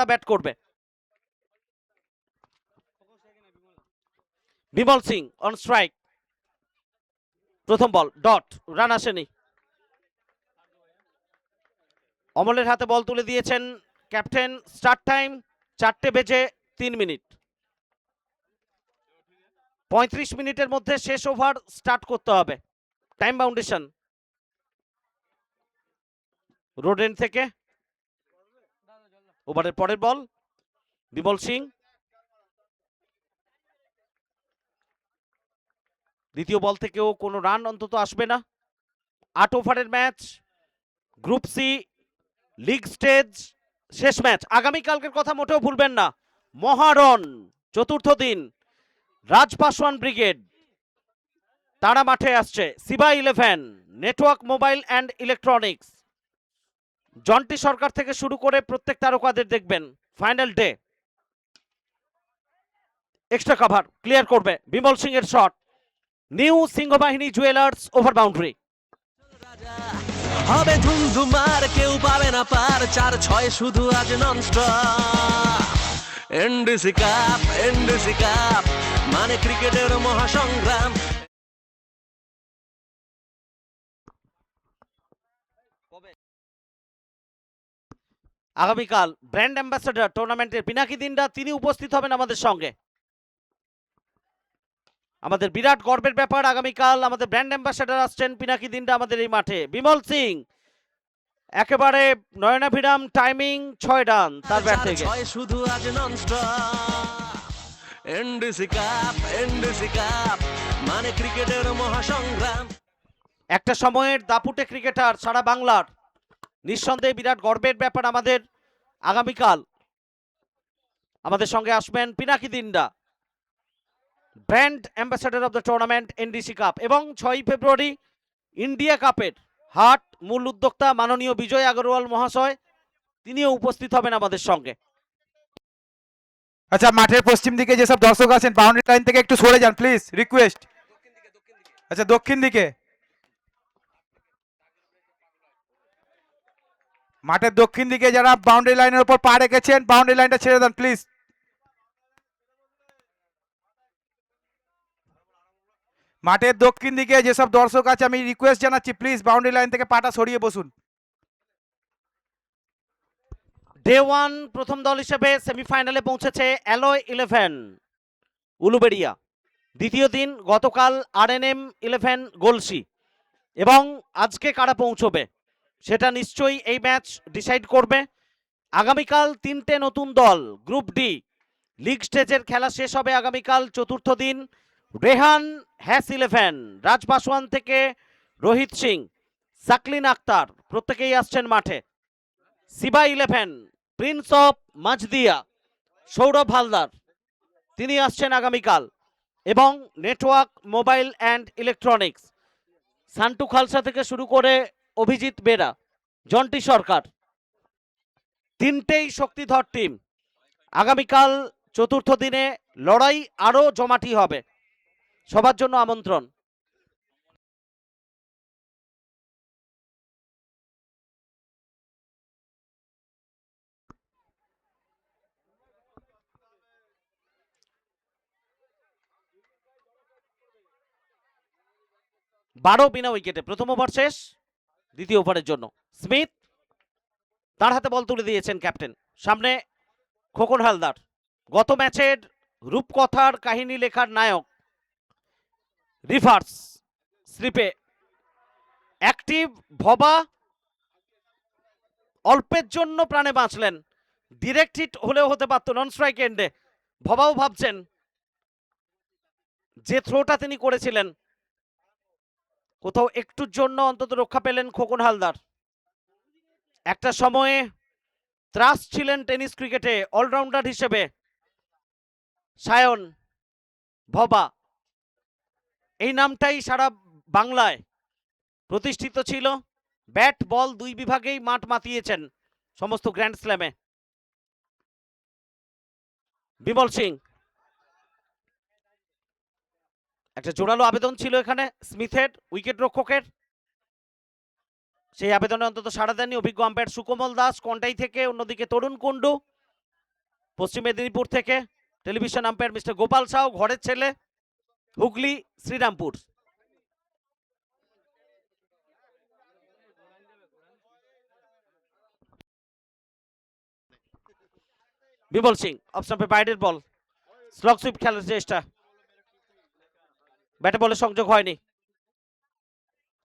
Bat করবে। Bimal Singh on strike, প্রথম ball dot, run আসেনি। অমলের হাতে বল তুলে দিয়েছেন ক্যাপ্টেন। Start time 4:03। 35 মিনিটের মধ্যে শেষ ওভার স্টার্ট করতে হবে। টাইম বাউন্ডেশন রোড এন্ড থেকে। ওভারের পরের বল বিমল সিং, দ্বিতীয় বল থেকেও কোনো রান অন্তত আসবে না। 8 ওভারের match, group C league stage শেষ ম্যাচ। আগামীকালকের কথা মোটেও ভুলবেন না, মহারণ চতুর্থ দিন। রাজ পাসওয়ান ব্রিগেড তারা মাঠে আসছে। Siba 11, network mobile and electronics, Jonty Sarkar থেকে শুরু করে প্রত্যেক তারকাদের দেখবেন। Final day, extra cover clear করবে বিমল সিং এর shot. New Singhabahini jewellers over boundary. হবে ধুমধুমার, কেউ পাবে না পার, 4-6 শুধু আজ nonstop. NDC cup, NDC cup মানে ক্রিকেটের মহাসংগ্রাম। আগামীকাল ব্র্যান্ড অ্যাম্বাসেডর টুর্নামেন্টের পিনাকি দিনরা তিনি উপস্থিত হবেন আমাদের সঙ্গে। আমাদের বিরাট গর্বের ব্যাপার, আগামীকাল আমাদের ব্র্যান্ড অ্যাম্বাসেডর আসছেন পিনাকি দিনরা আমাদের এই মাঠে। বিমল সিং একেবারে নয়নাভিরাম টাইমিং, 6 রান তার ব্যাট থেকে। 4-6 শুধু আজ nonstop. NDC cup, NDC cup মানে ক্রিকেটের মহাসংগ্রাম। একটা সময়ের দাপুটে ক্রিকেটার সারা বাংলার, নিঃসন্দেহে বিরাট গর্বের ব্যাপার আমাদের। আগামীকাল আমাদের সঙ্গে আসবেন পিনাকি দিনরা, brand ambassador of the tournament NDC cup. এবং 6 ফেব্রুয়ারি ইন্ডিয়া কাপের হাট মূল উদ্যোক্তা মাননীয় বিজয় আগরওয়াল মহাশয়, তিনিও উপস্থিত হবেন আমাদের সঙ্গে। আচ্ছা, মাঠের পশ্চিম দিকে যেসব দর্শক আছেন বাউন্ডারি লাইন থেকে একটু সরে যান প্লিজ, রিকোয়েস্ট। আচ্ছা, দক্ষিণ দিকে, মাঠের দক্ষিণ দিকে যারা বাউন্ডারি লাইনের উপর পা রেখেছেন বাউন্ডারি লাইনটা ছেড়ে দেন প্লিজ। মাঠের দক্ষিণ দিকে যেসব দর্শক আছে আমি রিকোয়েস্ট জানাচ্ছি প্লিজ বাউন্ডারি লাইন থেকে পাটা সরিয়ে বসুন। ডে 1 প্রথম দল হিসেবে সেমিফাইনালে পৌঁছেছে অ্যালয় 11 উলুবেড়িয়া। দ্বিতীয় দিন গতকাল আরএনএম 11 গলসি। এবং আজকে কারা পৌঁছবে সেটা নিশ্চয়ই এই ম্যাচ ডিসাইড করবে। আগামীকাল 3টে নতুন দল, গ্রুপ ডি লিগ স্টেজের খেলা শেষ হবে আগামীকাল চতুর্থ দিন। রেহান হ্যাস 11, রাজ পাসওয়ান থেকে রোহিত সিং, সাকলিন আক্তার প্রত্যেকেই আসছেন মাঠে। সিবা 11, প্রিন্স অফ মাজদিয়া সৌরভ হালদার তিনি আসছেন আগামীকাল। এবং network mobile and electronics Santu Khalsa থেকে শুরু করে অভিজিৎ বেরা, জন্টি সরকার, তিনটেই শক্তিধর টিম। আগামীকাল চতুর্থ দিনে লড়াই আরো জমাটি হবে, সবার জন্য আমন্ত্রণ। বারো বিনা উইকেটে প্রথম ওভার শেষ। দ্বিতীয় ওভারের জন্য স্মিথ, তার হাতে বল তুলে দিয়েছেন ক্যাপ্টেন। সামনে খোকন হালদার, গত ম্যাচের রূপকথার কাহিনী লেখার নায়ক। রিভার্স স্লিপে অ্যাক্টিভ ভবা, অল্পের জন্য প্রাণে বাঁচলেন। ডিরেক্ট হিট হলেও হতে পারত নন স্ট্রাইক এন্ডে। ভবাও ভাবছেন যে থ্রোটা তিনি করেছিলেন কোথাও একটুর জন্য অন্তত রক্ষা পেলেন খোকন হালদার। একটা সময়ে ত্রাস ছিলেন টেনিস ক্রিকেটে অলরাউন্ডার হিসেবে সায়ন ভবা, এই নামটাই সারা বাংলায় প্রতিষ্ঠিত ছিল। ব্যাট বল দুই বিভাগেই মাঠ মাতিয়েছেন সমস্ত গ্র্যান্ড স্ল্যামে। বিমল সিং, একটা জোরালো আবেদন ছিল এখানে স্মিথের, উইকেট রক্ষকের। সেই আবেদনে অন্তত সাড়া দেননি অভিজ্ঞ আম্পায়ার সুকোমল দাস কন্টাই থেকে, অন্যদিকে তরুণ কুন্ডু। পশ্চিম মেদিনীপুর থেকে television umpire mister Gopal Sau, ঘরের ছেলে হুগলি শ্রীরামপুর। বিমল সিং অফ স্টাম্পে বাইরের বল, স্লগ সুইপ খেলার চেষ্টা, ব্যাটে বলে সংযোগ হয়নি।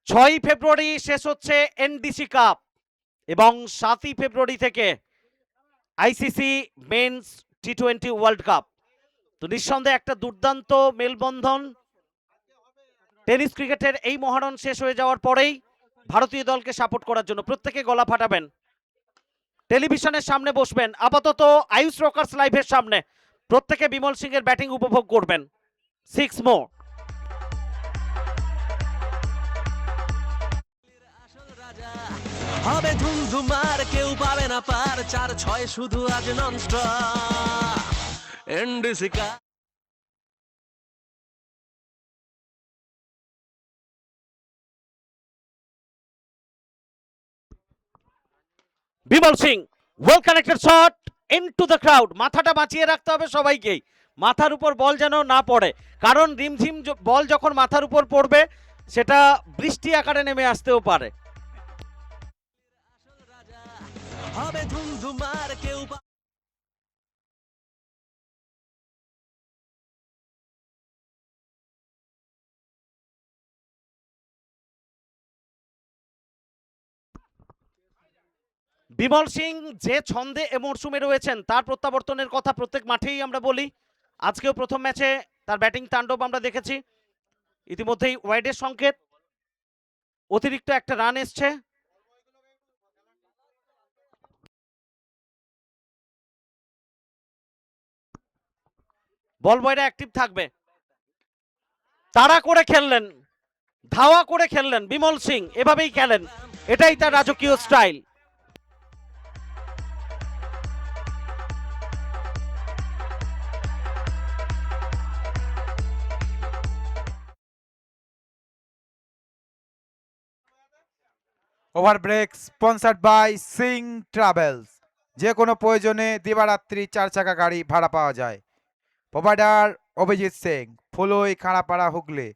6ই ফেব্রুয়ারি শেষ হচ্ছে এনডিসি কাপ এবং 7ই ফেব্রুয়ারি থেকে আইসিসি মেন্স টি20 ওয়ার্ল্ড কাপ। তো নিঃসন্দেহে একটা দুর্দান্ত মেলবন্ধন। টেনিস ক্রিকেটের এই মহারণ শেষ হয়ে যাওয়ার পরেই ভারতীয় দলকে সাপোর্ট করার জন্য প্রত্যেকে গলা ফাটাবেন, টেলিভিশনের সামনে বসবেন, আপাতত আয়ুষ রকার্স লাইভের সামনে প্রত্যেকে বিমল সিং এর ব্যাটিং উপভোগ করবেন। 6 মোর। হবে ধুমধুমার, কেউ পাবে না পার, 4-6 শুধু আজ nonstop. NDC cup. Bimal sing well connected shot into the crowd. মাথাটা বাঁচিয়ে রাখতে হবে সবাইকেই, মাথার উপর বল যেন না পড়ে, কারণ রিমঝিম বল যখন মাথার উপর পড়বে সেটা বৃষ্টি আকারে নেমে আসতেও পারে। হবে ধুমধুমার, কেউ বিমল সিং যে ছন্দে এ মরশুমে রয়েছেন তার প্রত্যাবর্তনের কথা প্রত্যেক মাঠেই আমরা বলি। আজকেও প্রথম ম্যাচে তার ব্যাটিং তাণ্ডব আমরা দেখেছি। ইতিমধ্যেই ওয়াইডের সংকেত, অতিরিক্ত একটা রান এসছে। বল বয়রা অ্যাক্টিভ থাকবে, তাড়া করে খেললেন, ধাওয়া করে খেললেন বিমল সিং, এভাবেই খেলেন, এটাই তার রাজকীয় style. Over break sponsored by Singh travels. যে কোনো প্রয়োজনে দিবারাত্রি 4 চাকা গাড়ি ভাড়া পাওয়া যায়। Provider Abhijit Singh, Phului Kharapara Hooghly.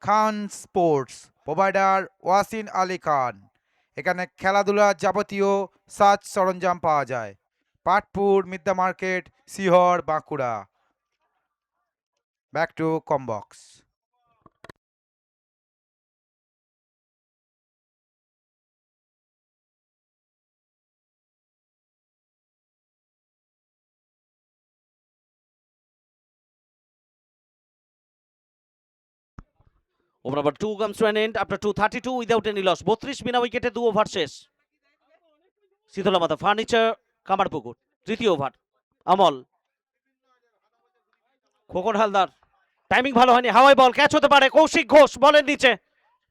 Khan sports provider Wasin Ali Khan. এখানে খেলাধুলার যাবতীয় সাজ সরঞ্জাম পাওয়া যায়। Patpur Midya market, Sihar, Bankura. Back to comm box. Over number 2 comes to an end after 232 without any loss. 32 বিনা উইকেটে 2 ওভার শেষ। শীতলামাতা ফার্নিচার, কামারপুকুর। তৃতীয় ওভার আমল, খোকন হালদার, টাইমিং ভালো হয়নি, হাওয়াই বল, ক্যাচ হতে পারে, কৌশিক ঘোষ বলের নিচে,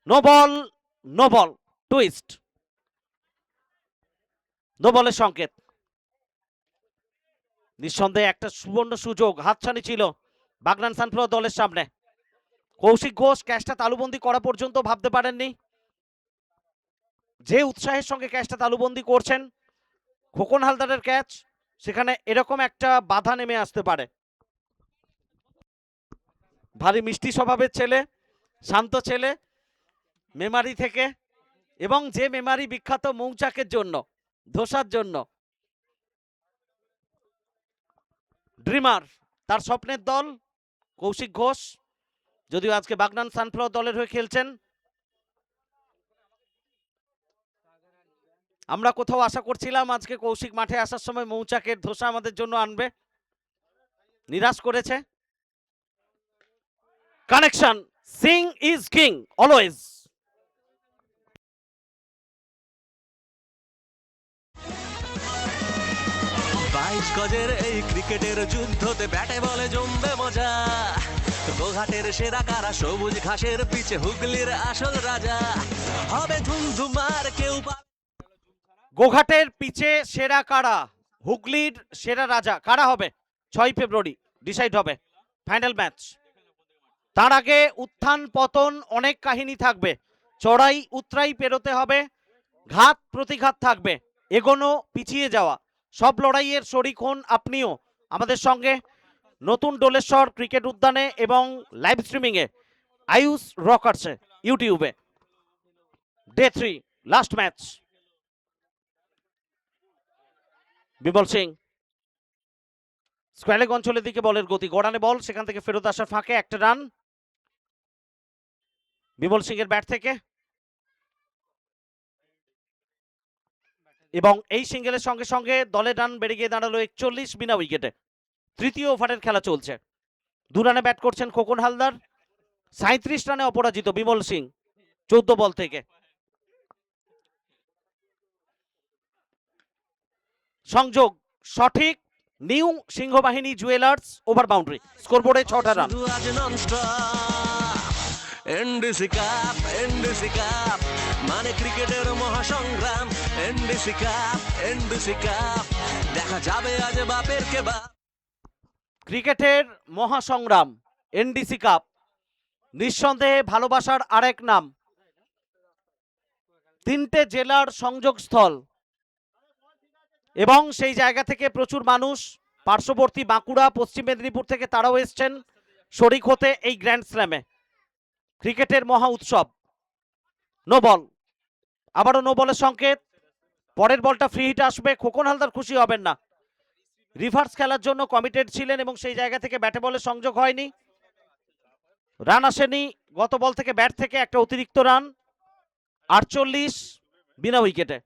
no ball, no ball, twist, no বলের সংকেত। নিঃসন্দেহে একটা সুবর্ণ সুযোগ হাতছানি ছিল বাগনান সানফ্লাওয়ার দলের সামনে। কৌশিক ঘোষ ক্যাচটা তালুবন্দি করা পর্যন্ত ভাবতে পারেননি, যে উৎসাহের সঙ্গে ক্যাচটা তালুবন্দি করছেন খোকন হালদারের ক্যাচ, সেখানে এরকম একটা বাধা নেমে আসতে পারে। ভারী মিষ্টি স্বভাবের ছেলে, শান্ত ছেলে, মেমারি থেকে, এবং যে মেমারি বিখ্যাত মৌচাকের জন্য, ধোসার জন্য। ড্রিমার, তার স্বপ্নের দল কৌশিক ঘোষ, যদিও আজকে বাগনান সানফ্লাওয়ার দলের হয়ে খেলছেন। আমরা কোথাও আশা করছিলাম আজকে কৌশিক মাঠে আসার সময় মৌচাকের ধোসা আমাদের জন্য আনবে, নিরাশ করেছে। Connection, Singh is king always. গজের এই ক্রিকেটের যুদ্ধতে ব্যাটে বলে জমবে মজা। গোঘাটের সেরা কারা, সবুজ ঘাসের পিছে হুগলির আসল রাজা। হবে ধুমধুমার, কেউ গোঘাটের পিছে সেরা কারা, হুগলির সেরা রাজা কারা হবে 6 ফেব্রুয়ারি ডিসাইড হবে ফাইনাল ম্যাচ। তার আগে উত্থান পতন অনেক কাহিনী থাকবে, চড়াই উতরাই পেরোতে হবে, ঘাত প্রতিঘাত থাকবে, এগোনো পিছিয়ে যাওয়া, সব লড়াইয়ের শরিক হন আপনিও, আমাদের সঙ্গে নতুন ডোলেশ্বর ক্রিকেট উদ্যানে এবং লাইভ স্ট্রিমিং এ আয়ুষ রকার্সে ইউটিউবে day 3 last match. Bimal Singh square leg অঞ্চলের দিকে বলের গতি, গড়ানে বল, সেখান থেকে ফেরত আসার ফাঁকে একটা রান বিমল সিং এর ব্যাট থেকে, এবং এই সিঙ্গেলের সঙ্গে সঙ্গে দলের রান বেড়ে গিয়ে দাঁড়ালো 41 বিনা উইকেটে। তৃতীয় ওভারের খেলা চলছে। 2 রানে ব্যাট করছেন খোকন হালদার, 37 রানে অপরাজিত বিমল সিং 14 বল থেকে। সংযোগ সঠিক, new Singhabahini jewellers over boundary, স্কোরবোর্ডে 6টা রান। শুধু আজ nonstop NDC cup, NDC cup মানে ক্রিকেটের মহাসংগ্রাম। এনডিসি কাপ, এনডিসি কাপ দেখা যাবে আজ বাপের কে বাপ। ক্রিকেটের মহাসংগ্রাম এনডিসি কাপ নিঃসন্দেহে ভালোবাসার আরেক নাম। 3টে জেলার সংযোগস্থল এবং সেই জায়গা থেকে প্রচুর মানুষ পার্শ্ববর্তী বাঁকুড়া, পশ্চিম মেদিনীপুর থেকে তারাও এসছেন শরিক হতে এই গ্র্যান্ড স্ল্যামে। ক্রিকেটের মহা উৎসব। নো বল, আবারও নো বলের সংকেত। পরের বলটা ফ্রি হিট আসবে, খোকন হালদার খুশি হবেন না। রিভার্স খেলার জন্য কমিটেড ছিলেন এবং সেই জায়গা থেকে ব্যাটে বলে সংযোগ হয়নি, রান আসেনি। গত বল থেকে ব্যাট থেকে একটা অতিরিক্ত রান, 48 বিনা উইকেটে।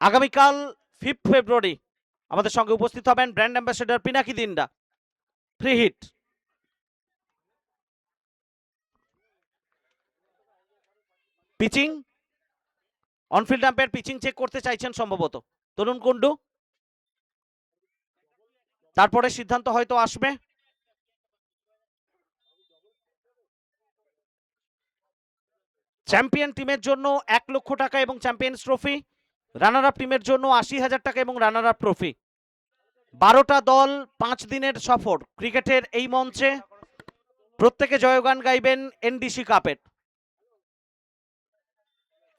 আগামীকাল 5 ফেব্রুয়ারি আমাদের সঙ্গে উপস্থিত হবেন brand ambassador Pinaki Dinda. Free hit, pitching, onfield umpire pitching check করতে চাইছেন সম্ভবত তরুণ কুন্ডু, তারপরে সিদ্ধান্ত হয়তো আসবে। চ্যাম্পিয়ন টিমের জন্য 1 লক্ষ টাকা এবং চ্যাম্পিয়ন্স ট্রফি, রানার আপ টিমের জন্য 80,000 টাকা এবং রানার আপ ট্রফি। 12টা দল 5 দিনের সফর ক্রিকেটের এই মঞ্চে, প্রত্যেকে জয়গান গাইবেন এনডিসি কাপের।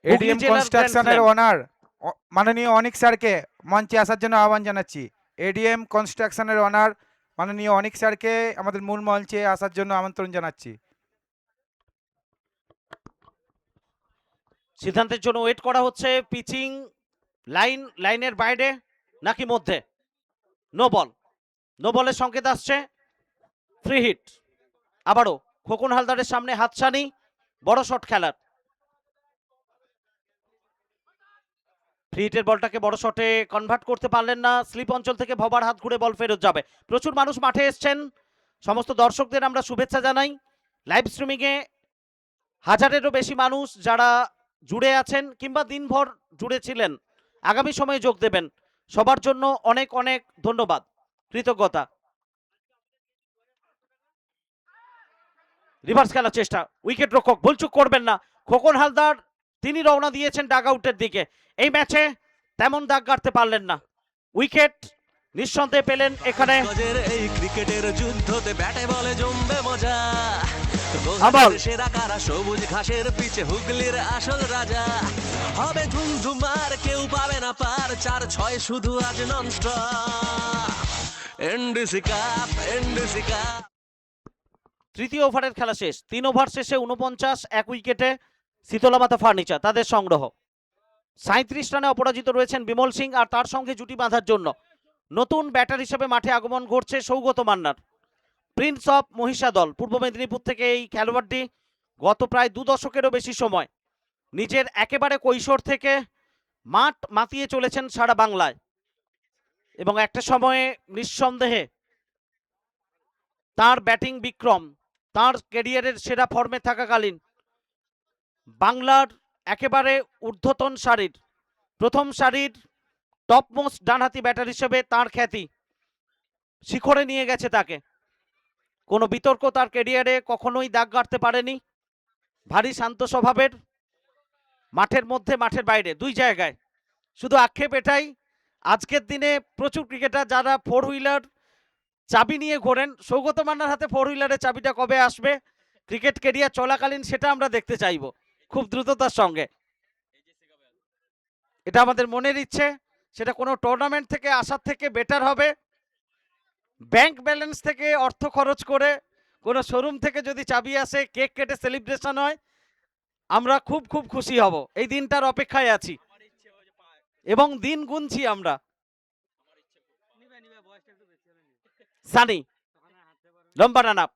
এডিএম কনস্ট্রাকশনের ওনার মাননীয় অনিক স্যারকে মঞ্চে আসার জন্য আহ্বান জানাচ্ছি। এডিএম কনস্ট্রাকশনের ওনার মাননীয় অনিক স্যারকে আমাদের মূল মঞ্চে আসার জন্য আমন্ত্রণ জানাচ্ছি। সিদ্ধান্তের জন্য ওয়েট করা হচ্ছে। পিচিং লাইনের বাইরে নাকি মধ্যে? নো বল, নো বলের সংকেত আসছে। ফ্রি হিট, আবারও খোকন হালদারের সামনে হাতছানি, বড় শট খেলার। ফ্রি হিটের বলটাকে বড় শটে কনভার্ট করতে পারলেন না। স্লিপ অঞ্চল থেকে ভবার হাত ঘুরে বল ফেরত যাবে। প্রচুর মানুষ মাঠে এসছেন, সমস্ত দর্শকদের আমরা শুভেচ্ছা জানাই। লাইভ স্ট্রিমিংয়ে 1000-এরও বেশি মানুষ যারা জুড়ে আছেন কিংবা দিনভর জুড়ে ছিলেন, আগামী সময়ে যোগ দেবেন, সবার জন্য অনেক অনেক ধন্যবাদ, কৃতজ্ঞতা। রিভার্স খেলার চেষ্টা, উইকেট রক্ষক ভুলচুক করবেন না। খোকন হালদার তিনি রওনা দিয়েছেন ডাগ আউটের দিকে। এই ম্যাচে তেমন দাগ কাটতে পারলেন না, উইকেট নিঃসন্দেহে পেলেন এখানে। এই ক্রিকেটের যুদ্ধতে ব্যাটে বলে জমবে মজা। আবার সেরা কারা সবুজ ঘাসের পিছে হুগলির আসল রাজা। হবে ধুমধুমার, কেউ পাবে না পার, 4-6 শুধু আজ nonstop NDC cup, NDC cup. তৃতীয় ওভারের খেলা শেষ। 3 ওভার শেষে 49, 1 উইকেটে শীতলামাতা ফার্নিচার তাদের সংগ্রহ। 37 রানে অপরাজিত রয়েছেন বিমল সিং, আর তার সঙ্গে জুটি বাঁধার জন্য নতুন ব্যাটার হিসেবে মাঠে আগমন ঘটছে সৌগত মান্নার। প্রিন্স অফ মহিষাদল পূর্ব মেদিনীপুর থেকে এই খেলোয়াড়টি গত প্রায় 2 দশকেরও বেশি সময় নিজের একেবারে কৈশোর থেকে মাঠ মাতিয়ে চলেছেন সারা বাংলায়, এবং একটা সময়ে নিঃসন্দেহে তার ব্যাটিং বিক্রম, তার ক্যারিয়ারের সেরা ফর্মে থাকাকালীন বাংলার একেবারে ঊর্ধ্বতন সারির, প্রথম সারির টপমোস্ট ডানহাতি ব্যাটার হিসেবে তার খ্যাতি শিখরে নিয়ে গেছে তাকে। কোনো বিতর্ক তার ক্যারিয়ারে কখনোই দাগ কাটতে পারেনি। ভারী শান্ত স্বভাবের, মাঠের মধ্যে মাঠের বাইরে 2 জায়গায়। শুধু আক্ষেপ এটাই, আজকের দিনে প্রচুর ক্রিকেটার যারা 4 হুইলার চাবি নিয়ে ঘোরেন, সৌগত মান্নার হাতে 4 হুইলারের চাবিটা কবে আসবে ক্রিকেট ক্যারিয়ার চলাকালীন সেটা আমরা দেখতে চাইব খুব দ্রুততার সঙ্গে। এটা আমাদের মনের ইচ্ছে, সেটা কোনো টুর্নামেন্ট থেকে আসার থেকে বেটার হবে। ব্যাংক ব্যালেন্স থেকে অর্থ খরচ করে কোনো শোরুম থেকে যদি চাবি আসে, কেক কেটে সেলিব্রেশন হয়, আমরা খুব খুব খুশি হব। এই দিনটার অপেক্ষায় আছি এবং দিন গুনছি আমরা। সানি লম্বা রান আপ,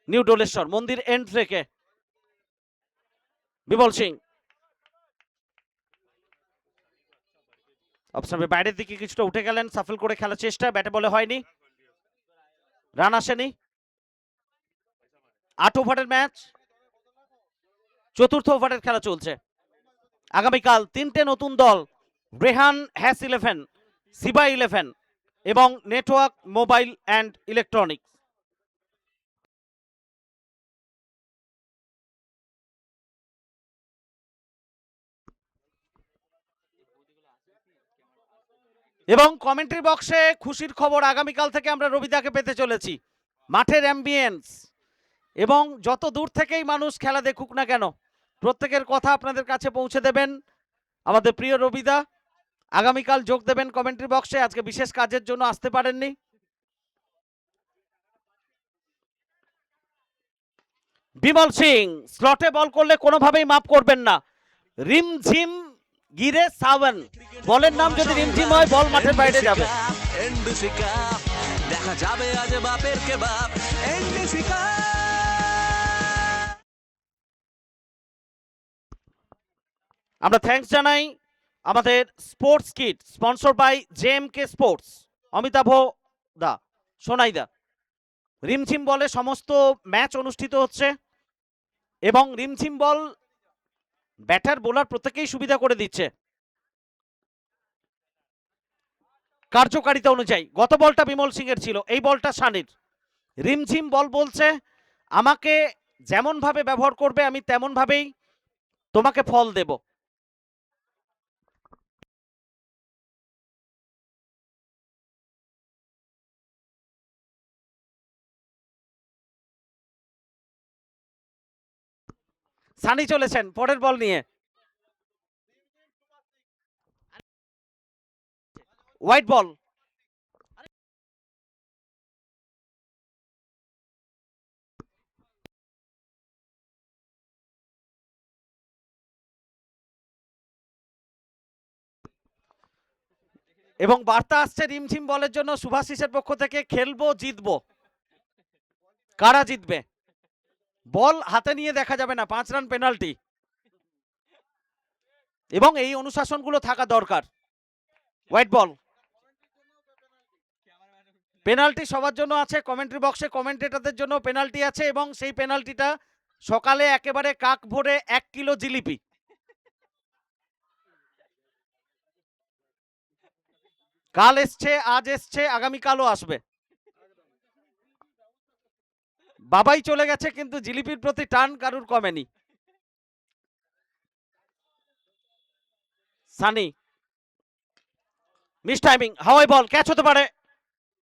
নিউ ডোলেশ্বর মন্দির এন্ড থেকে বিমল সিং অপশনের বাইরের দিকে কিছুটা উঠে গেলেন, সাফল করে খেলার চেষ্টা, ব্যাটে বলে হয়নি, রান আসেনি। 8 ওভারের ম্যাচ, চতুর্থ ওভারের খেলা চলছে। আগামীকাল 3টে নতুন দল, রেহান হ্যাস 11, সিবা 11 এবং নেটওয়ার্ক মোবাইল অ্যান্ড ইলেকট্রনিক্স। এবং কমেন্ট্রি বক্সে খুশির খবর, আগামীকাল থেকে আমরা রবিদাকে পেতে চলেছি। মাঠের অ্যাম্বিয়েন্স এবং যত দূর থেকেই মানুষ খেলা দেখুক না কেন, প্রত্যেকের কথা আপনাদের কাছে পৌঁছে দেবেন আমাদের প্রিয় রবিদা। আগামীকাল যোগ দেবেন কমেন্ট্রি বক্সে, আজকে বিশেষ কাজের জন্য আসতে পারেননি। বিমল সিং স্লটে বল করলে কোনোভাবেই মাপ করবেন না। রিমঝিম গিরে সাওয়ান, বলের নাম যদি রিমঝিম হয় বল মাঠের বাইরে যাবে। এনডিসি কাপ দেখা যাবে আজ বাপের কে বাপ। এনডিসি কাপ আমরা থ্যাঙ্কস জানাই আমাদের sports kit sponsor by JMK sports, Amitabh da, Sonai da. Rimjhim বলে সমস্ত ম্যাচ অনুষ্ঠিত হচ্ছে এবং রিমঝিম বল ব্যাটার বোলার প্রত্যেকেই সুবিধা করে দিচ্ছে কার্যকারিতা অনুযায়ী। গত বলটা বিমল সিং এর ছিল, এই বলটা সানির। রিমঝিম বল বলছে আমাকে যেমন ভাবে ব্যবহার করবে আমি তেমন ভাবেই তোমাকে ফল দেব। সানি চলেছেন পরের বল নিয়ে, হোয়াইট বল। এবং বার্তা আসছে রিমঝিম বলের জন্য শুভাশিসের পক্ষ থেকে, খেলবো জিতবো। কারা জিতবে? বল হাতে নিয়ে দেখা যাবে না, 5 রান পেনাল্টি এবং এই অনুশাসনগুলো থাকা দরকার। হোয়াইট বল, পেনাল্টি সবার জন্য আছে, কমেন্ট্রি বক্সে কমেন্টেটরদের জন্য পেনাল্টি আছে এবং সেই পেনাল্টিটা সকালে একেবারে কাক ভরে 1 কিলো জিলিপি। কাল এসছে, আজ এসছে, আগামীকালও আসবে। বাবাই চলে গেছে কিন্তু জিলিপির প্রতি টান কারুর কমেনি। সানি মিস টাইমিং, হাওয়াই বল, ক্যাচ হতে পারে,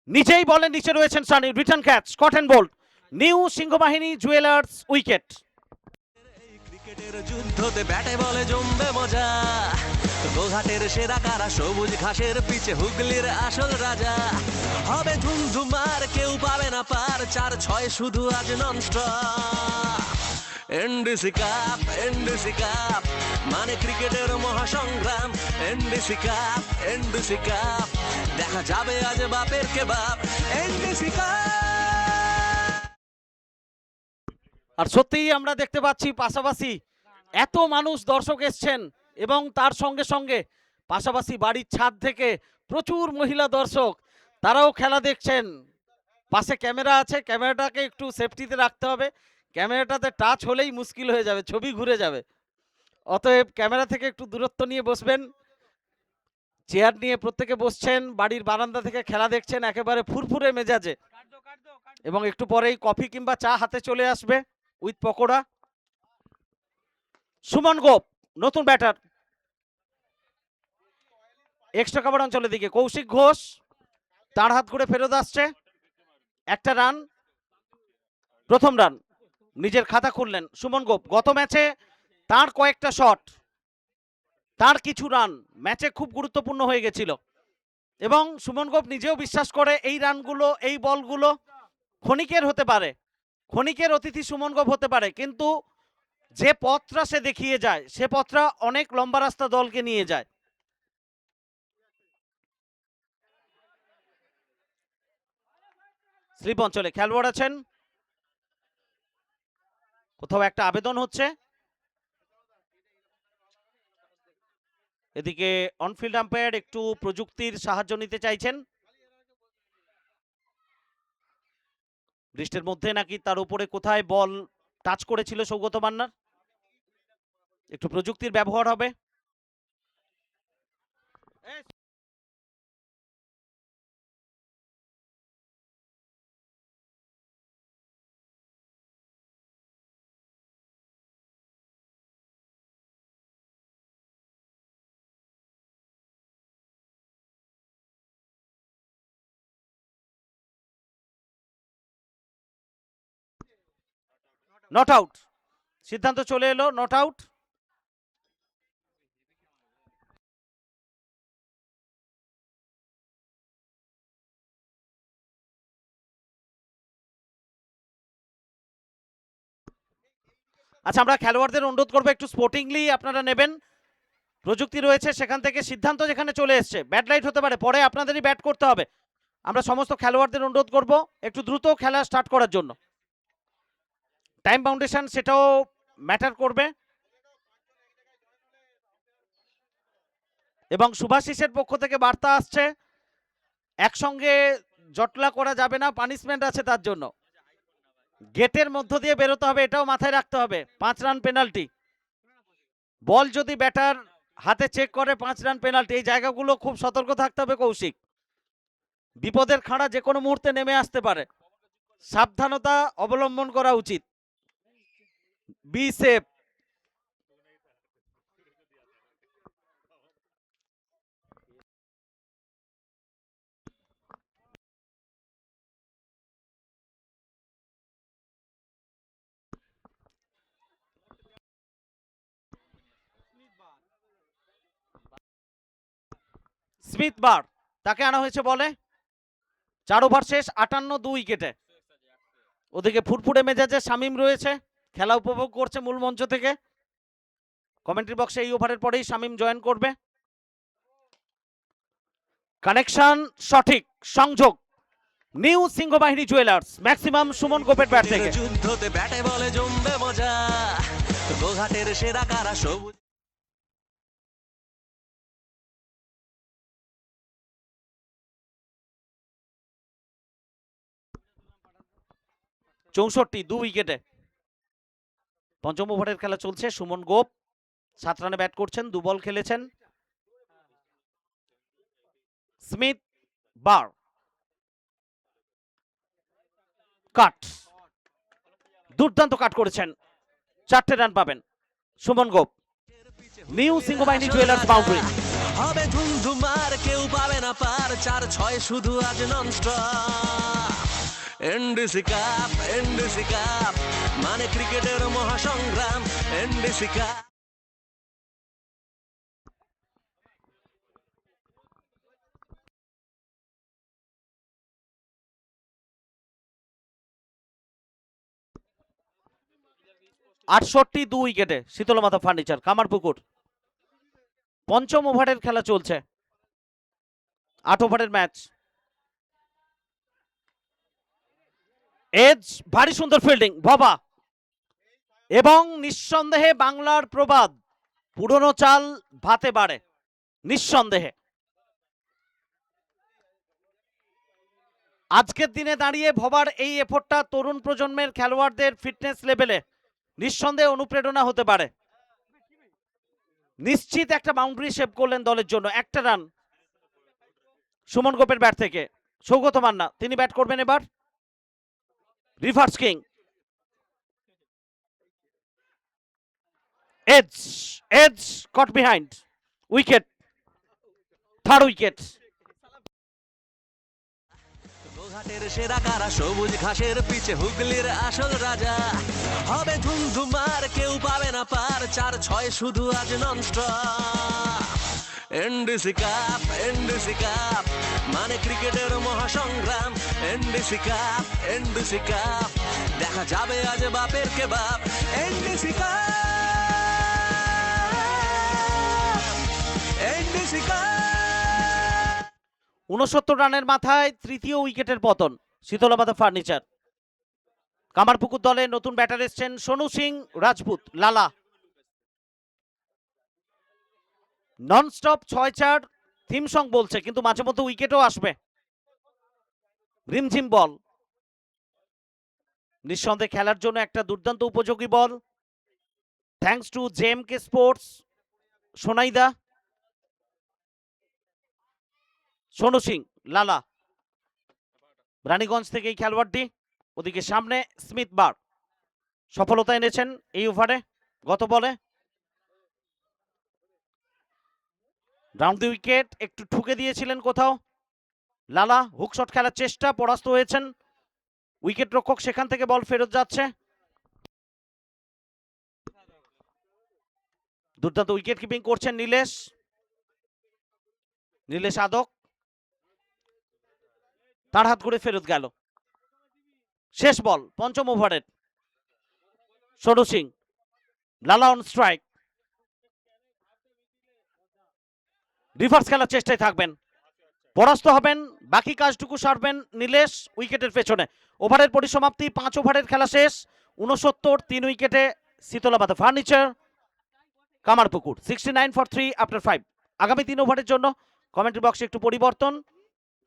নিচেই বলের নিচে রয়েছেন Sunny, return catch, caught and bowled, new Singhabahini jewellers wicket. ক্রিকেটের যুদ্ধতে ব্যাটে বলে জমবে মজা। গোঘাটের সেরা কারা, সবুজ ঘাসের পিছে হুগলির আসল রাজা। হবে ধুমধুমার, কেউ পাবে না পার, 4-6 শুধু আজ nonstop. NDC cup, NDC cup মানে ক্রিকেটের মহাসংগ্রাম। এনডিসি কাপ, এনডিসি কাপ দেখা যাবে আজ বাপের কে বাপ। NDC cup. আর সত্যিই আমরা দেখতে পাচ্ছি পাশাপাশি এত মানুষ দর্শক এসছেন এবং তার সঙ্গে সঙ্গে পাশাপাশি বাড়ির ছাদ থেকে প্রচুর মহিলা দর্শক, তারাও খেলা দেখছেন। পাশে ক্যামেরা আছে, ক্যামেরাটাকে একটু সেফটিতে রাখতে হবে, ক্যামেরাটাতে টাচ হলেই মুশকিল হয়ে যাবে, ছবি ঘুরে যাবে। অতএব ক্যামেরা থেকে একটু দূরত্ব নিয়ে বসবেন। চেয়ার নিয়ে প্রত্যেকে বসছেন, বাড়ির বারান্দা থেকে খেলা দেখছেন একেবারে ফুরফুরে মেজাজে এবং একটু পরেই কফি কিংবা চা হাতে চলে আসবে উইথ পকোড়া। সুমন গোপ নতুন ব্যাটার, এক্সট্রা কভার অঞ্চলের দিকে কৌশিক ঘোষ তার হাত করে ফেরত আসছে, একটা রান, প্রথম রান, নিজের খাতা খুললেন সুমন গোপ। গত ম্যাচে তার কয়েকটা শট তার কিছু রান ম্যাচে খুব গুরুত্বপূর্ণ হয়ে গেছিল এবং সুমন গোপ নিজেও বিশ্বাস করে এই রানগুলো, এই বলগুলো ক্ষণিকের হতে পারে, ক্ষণিকের অতিথি সুমন গোপ হতে পারে, কিন্তু যে পথটা সে দেখিয়ে যায় সে পথটা অনেক লম্বা রাস্তা দলকে নিয়ে যায়। স্লিপ অঞ্চলে খেলোয়াড় আছেন, কোথাও একটা আবেদন হচ্ছে, এদিকে অনফিল্ড আম্পায়ার একটু প্রযুক্তির সাহায্য নিতে চাইছেন। বৃষ্টির মধ্যে নাকি তার উপরে কোথায় বল টাচ করেছিল সৌগত মান্নার, একটু প্রযুক্তির ব্যবহার হবে। নট আউট, সিদ্ধান্ত চলে এলো নট আউট। আচ্ছা, আমরা খেলোয়াড়দের অনুরোধ করবো একটু স্পোর্টিংলি আপনারা নেবেন, প্রযুক্তি রয়েছে সেখান থেকে সিদ্ধান্ত যেখানে চলে এসছে, ব্যাট লাইট হতে পারে, পরে আপনাদেরই ব্যাট করতে হবে। আমরা সমস্ত খেলোয়াড়দের অনুরোধ করব একটু দ্রুত খেলা স্টার্ট করার জন্য। টাইম বাউন্ডেশন সেটাও ম্যাটার করবে। এবং সুভাশিসের পক্ষ থেকে বার্তা আসছে একসঙ্গে জটলা করা যাবে না, পানিশমেন্ট আছে তার জন্য, গেটের মধ্য দিয়ে বেরোতে হবে, এটাও মাথায় রাখতে হবে। 5 রান পেনাল্টি, বল যদি ব্যাটার হাতে চেক করে 5 রান পেনাল্টি, এই জায়গাগুলো খুব সতর্ক থাকতে হবে কৌশিক, বিপদের খাঁড়া যে কোনো মুহূর্তে নেমে আসতে পারে, সাবধানতা অবলম্বন করা উচিত। Be safe. স্মিথ বার, তাকে আনা হয়েছে বলে। 4 ওভার শেষ, 58 উইকেটে। ওদিকে ফুটফুটে মেজাজে শামিম রয়েছে, খেলা উপভোগ করছে মূল মঞ্চ থেকে। কমেন্ট্রি বক্সে এই ওভারের পরেই শামিম জয়েন করবে। কানেকশন সঠিক, সংযোগ new Singhabahini jewellers, maximum Suman গোপের ব্যাট থেকে। যুদ্ধতে ব্যাটে বলে জমবে মজা, গোঘাটের সেরা কারা সবুজ। 64 2 উইকেটে। পঞ্চম ওভারের খেলা চলছে, সুমন গোপ 7 রানে ব্যাট করছেন, 2 বল খেলেছেন। স্মিথ বার, কাট, দুর্দান্ত কাট করেছেন, 4টে রান পাবেন সুমন গোপ। নিউ সিংহবাহিনী জুয়েলার্স বাউন্ডারি হবে ধুমধুমার, কেউ পাবে না পার, 4-6 শুধু আজ nonstop. NDC cup, NDC cup মানে ক্রিকেটের মহাসংগ্রাম, এনডিসি কাপ। আটষট্টি 2 উইকেটে শীতলমাথা ফার্নিচার, কামারপুকুর। পঞ্চম ওভারের খেলা চলছে, 8 ওভারের ম্যাচ। এজ, ভারী সুন্দর ফিল্ডিং বাবা, এবং নিঃসন্দেহে বাংলার প্রবাদ পুরনো চাল ভাতে বাড়ে, নিঃসন্দেহে। আজকের দিনে দাঁড়িয়ে ভবার এই এফোর্টটা তরুণ প্রজন্মের খেলোয়াড়দের ফিটনেস লেভেলে নিঃসন্দেহে অনুপ্রেরণা হতে পারে। নিশ্চিত একটা বাউন্ডারি সেভ করলেন দলের জন্য, একটা রান সুমন গোপের ব্যাট থেকে। সৌগত মান্না তিনি ব্যাট করবেন এবার। Reverse king, edge, edge caught behind, wicket, 3rd wicket. গোঘাটের সেরা কারা সবুজ ঘাসের পিছে হুগলির আসল রাজা হবে ধুমধুমার কেউ পাবে না পার 4-6 শুধু আজ ননস্টপ এনডিসি কাপ মানে ক্রিকেটের মহাসংগ্রাম এনডিসি কাপ দেখা যাবে আজ বাপের কে বাপ এনডিসি কাপ 69 রানের মাথায় তৃতীয় উইকেটের পতন শীতলামাতা ফার্নিচার। কামারপুকুর দলে নতুন ব্যাটার এসছেন সোনু সিং রাজপুত লালা। ননস্টপ 6-4 থিম সং বলছে, কিন্তু মাঝে মধ্যে উইকেটও আসবে। রিমঝিম বল, নিঃসন্দেহে খেলার জন্য একটা দুর্দান্ত উপযোগী ball. Thanks to JMK sports সোনাইদা। সোনু সিং লালা রানীগঞ্জ থেকে এই খেলোয়াড়টি, ওদিকে সামনে স্মিথ বার সফলতা এনেছেন এই ওভারে গত বলে। ডাউন দি উইকেট একটু ঠুকে দিয়েছিলেন কোথাও লালা, হুক শট খেলার চেষ্টা, পরাস্ত হয়েছেন উইকেট রক্ষক, সেখান থেকে বল ফেরত যাচ্ছে। দুর্দান্ত উইকেট কিপিং করছেন নীলেশ আদক, তার হাত করে ফেরত গেল। শেষ বল পঞ্চম ওভারের। সোনু সিং লালা অন স্ট্রাইক, রিভার্স খেলার চেষ্টায় থাকবেন, পরাস্ত হবেন, বাকি কাজটুকু সারবেন নীলেশ উইকেটের পেছনে। ওভারের পরিসমাপ্তি, 5 ওভারের খেলা শেষ। 69 3 উইকেটে শীতলামাতা ফার্নিচার কামারপুকুর। 69 for 3 after 5। আগামী 3 ওভারের জন্য কমেন্ট্রি বক্সে একটু পরিবর্তন।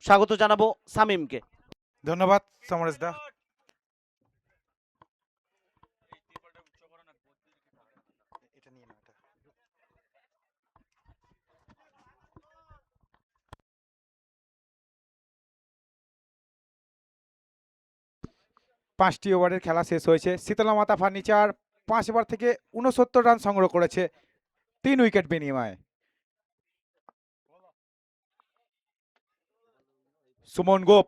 স্বাগত জানাবো সামিমকে। ধন্যবাদ সমরেশ দা। পাঁচটি ওভারের খেলা শেষ হয়েছে। শীতলামাতা ফার্নিচার 5 ওভার থেকে 69 রান সংগ্রহ করেছে 3 উইকেট বিনিময়ে। সুমন গোপ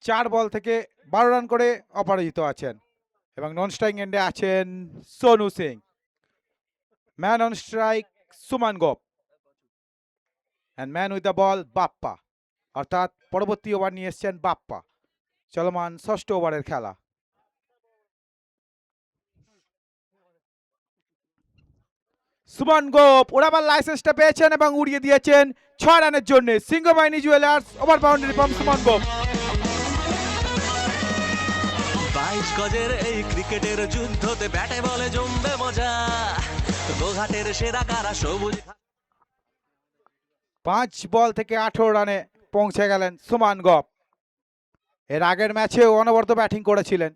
4 বল থেকে 12 রান করে অপরাজিত আছেন এবং নন স্ট্রাইক এন্ডে আছেন Sonu Singh. Man on strike Suman Gope and man with the ball Bappa, অর্থাৎ পরবর্তী ওভার নিয়ে এসছেন বাপ্পা। চলমান 6ষ্ঠ ওভারের খেলা। সুমন গোপ ওড়াবার লাইসেন্সটা পেয়েছেন এবং উড়িয়ে দিয়েছেন 6 রানের জন্য। Singhabahini jewellers over boundary from Suman Gop. 22 গজের এই ক্রিকেটের যুদ্ধতে ব্যাটে বলে জমবে মজা গোঘাটের সেরা কারা সবুজ 5 বল থেকে 18 রানে পৌঁছে গেলেন সুমন গোপ। এর আগের ম্যাচেও অনবরত ব্যাটিং করেছিলেন,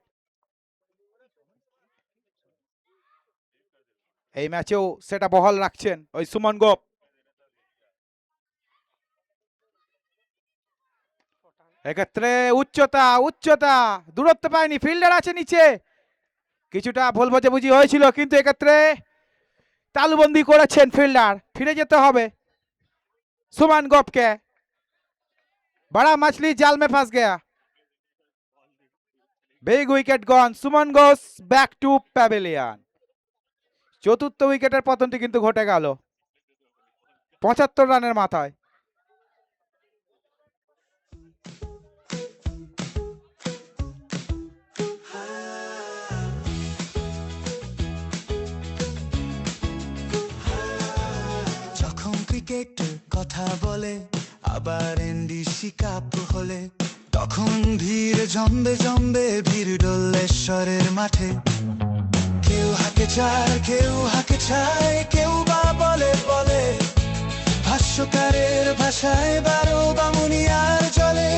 এই ম্যাচেও সেটা বহাল রাখছেন ওই সুমন গোপ। এক্ষেত্রে উচ্চতা দূরত্ব পায়নি, ফিল্ডার আছে নিচে, কিছুটা ভুল বোঝাবুঝি হয়েছিল, কিন্তু এক্ষেত্রে তালুবন্দি করেছেন ফিল্ডার। ফিরে যেতে হবে সুমন গোপকে। बड़ा मछली जाल में फंस गया। Big wicket gone, Suman goes back to pavilion. চতুর্থ উইকেটের পতনটি কিন্তু ঘটে গেল 75 রানের মাথায়। যখন ক্রিকেট কথা বলে আবার এনডিসি কাপ হলে তখন ভিড় জমবে ভিড় ডোলেশ্বরের মাঠে। কেউ হাঁকে চার, কেউ হাঁকে ছায়, কেউ বা বলে ভাষ্যকারের ভাষায় 12 বামুনিয়ার জলে।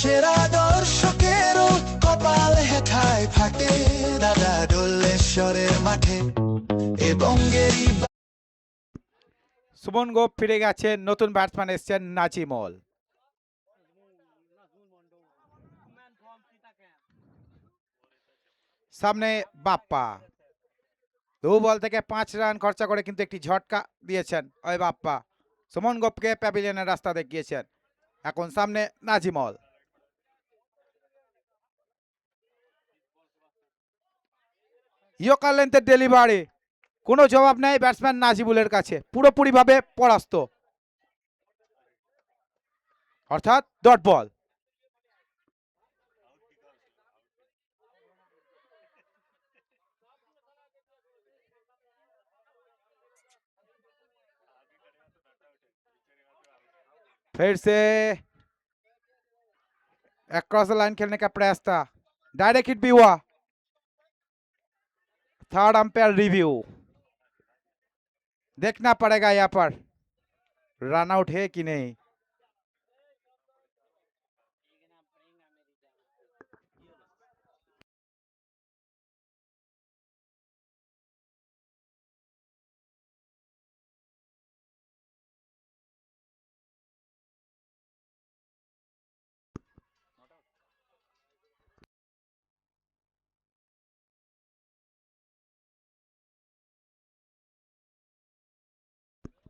সেরা দর্শকেরও কপাল হেথায় ফাটে দাদা ডোলেশ্বরের মাঠে। এবং সুমন গোপ ফিরে গেছেন, নতুন ব্যাটসম্যান এসেছেন নাজিমুল। সামনে বাপ্পা 2 বল থেকে 5 রান খরচা করে কিন্তু একটি ঝটকা দিয়েছেন ওই বাপ্পা। সুমন গোপকে প্যাভিলিয়নের রাস্তা দেখিয়েছেন। এখন সামনে নাজিমল। ইয়র্কার লেন্থের ডেলিভারি, কোনো জবাব নেই ব্যাটসম্যান নাজিবুলের কাছে, পুরোপুরিভাবে পরাস্ত, অর্থাৎ ডট বল। फिर से क्रॉस द लाइन खेलने का प्रयास था, डायरेक्ट हिट भी हुआ। थर्ड अंपायर रिव्यू, देखना पड़ेगा यहाँ पर रन आउट है कि नहीं।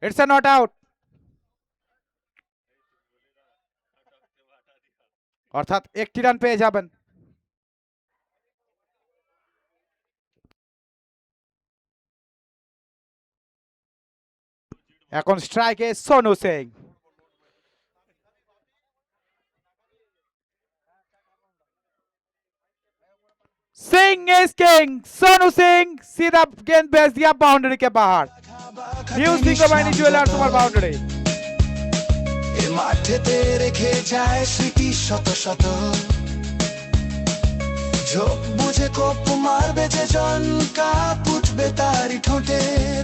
इट्स अ नॉट आउट, অর্থাৎ একটি রান পেয়ে যাবেন। এখন স্ট্রাইকে সোনু সিং। सिंह इज किंग, सोनू सिंह सीधा गेंद भेज दिया बाउंड्री के बाहर। New Singhabahini jewellers over boundary. এ মাঠেতে রেখে যায় স্মৃতি শত শত, ঝোঁক বুঝে কোপ মারবে যে জন, কাপ উঠবে তারি ঠোঁটে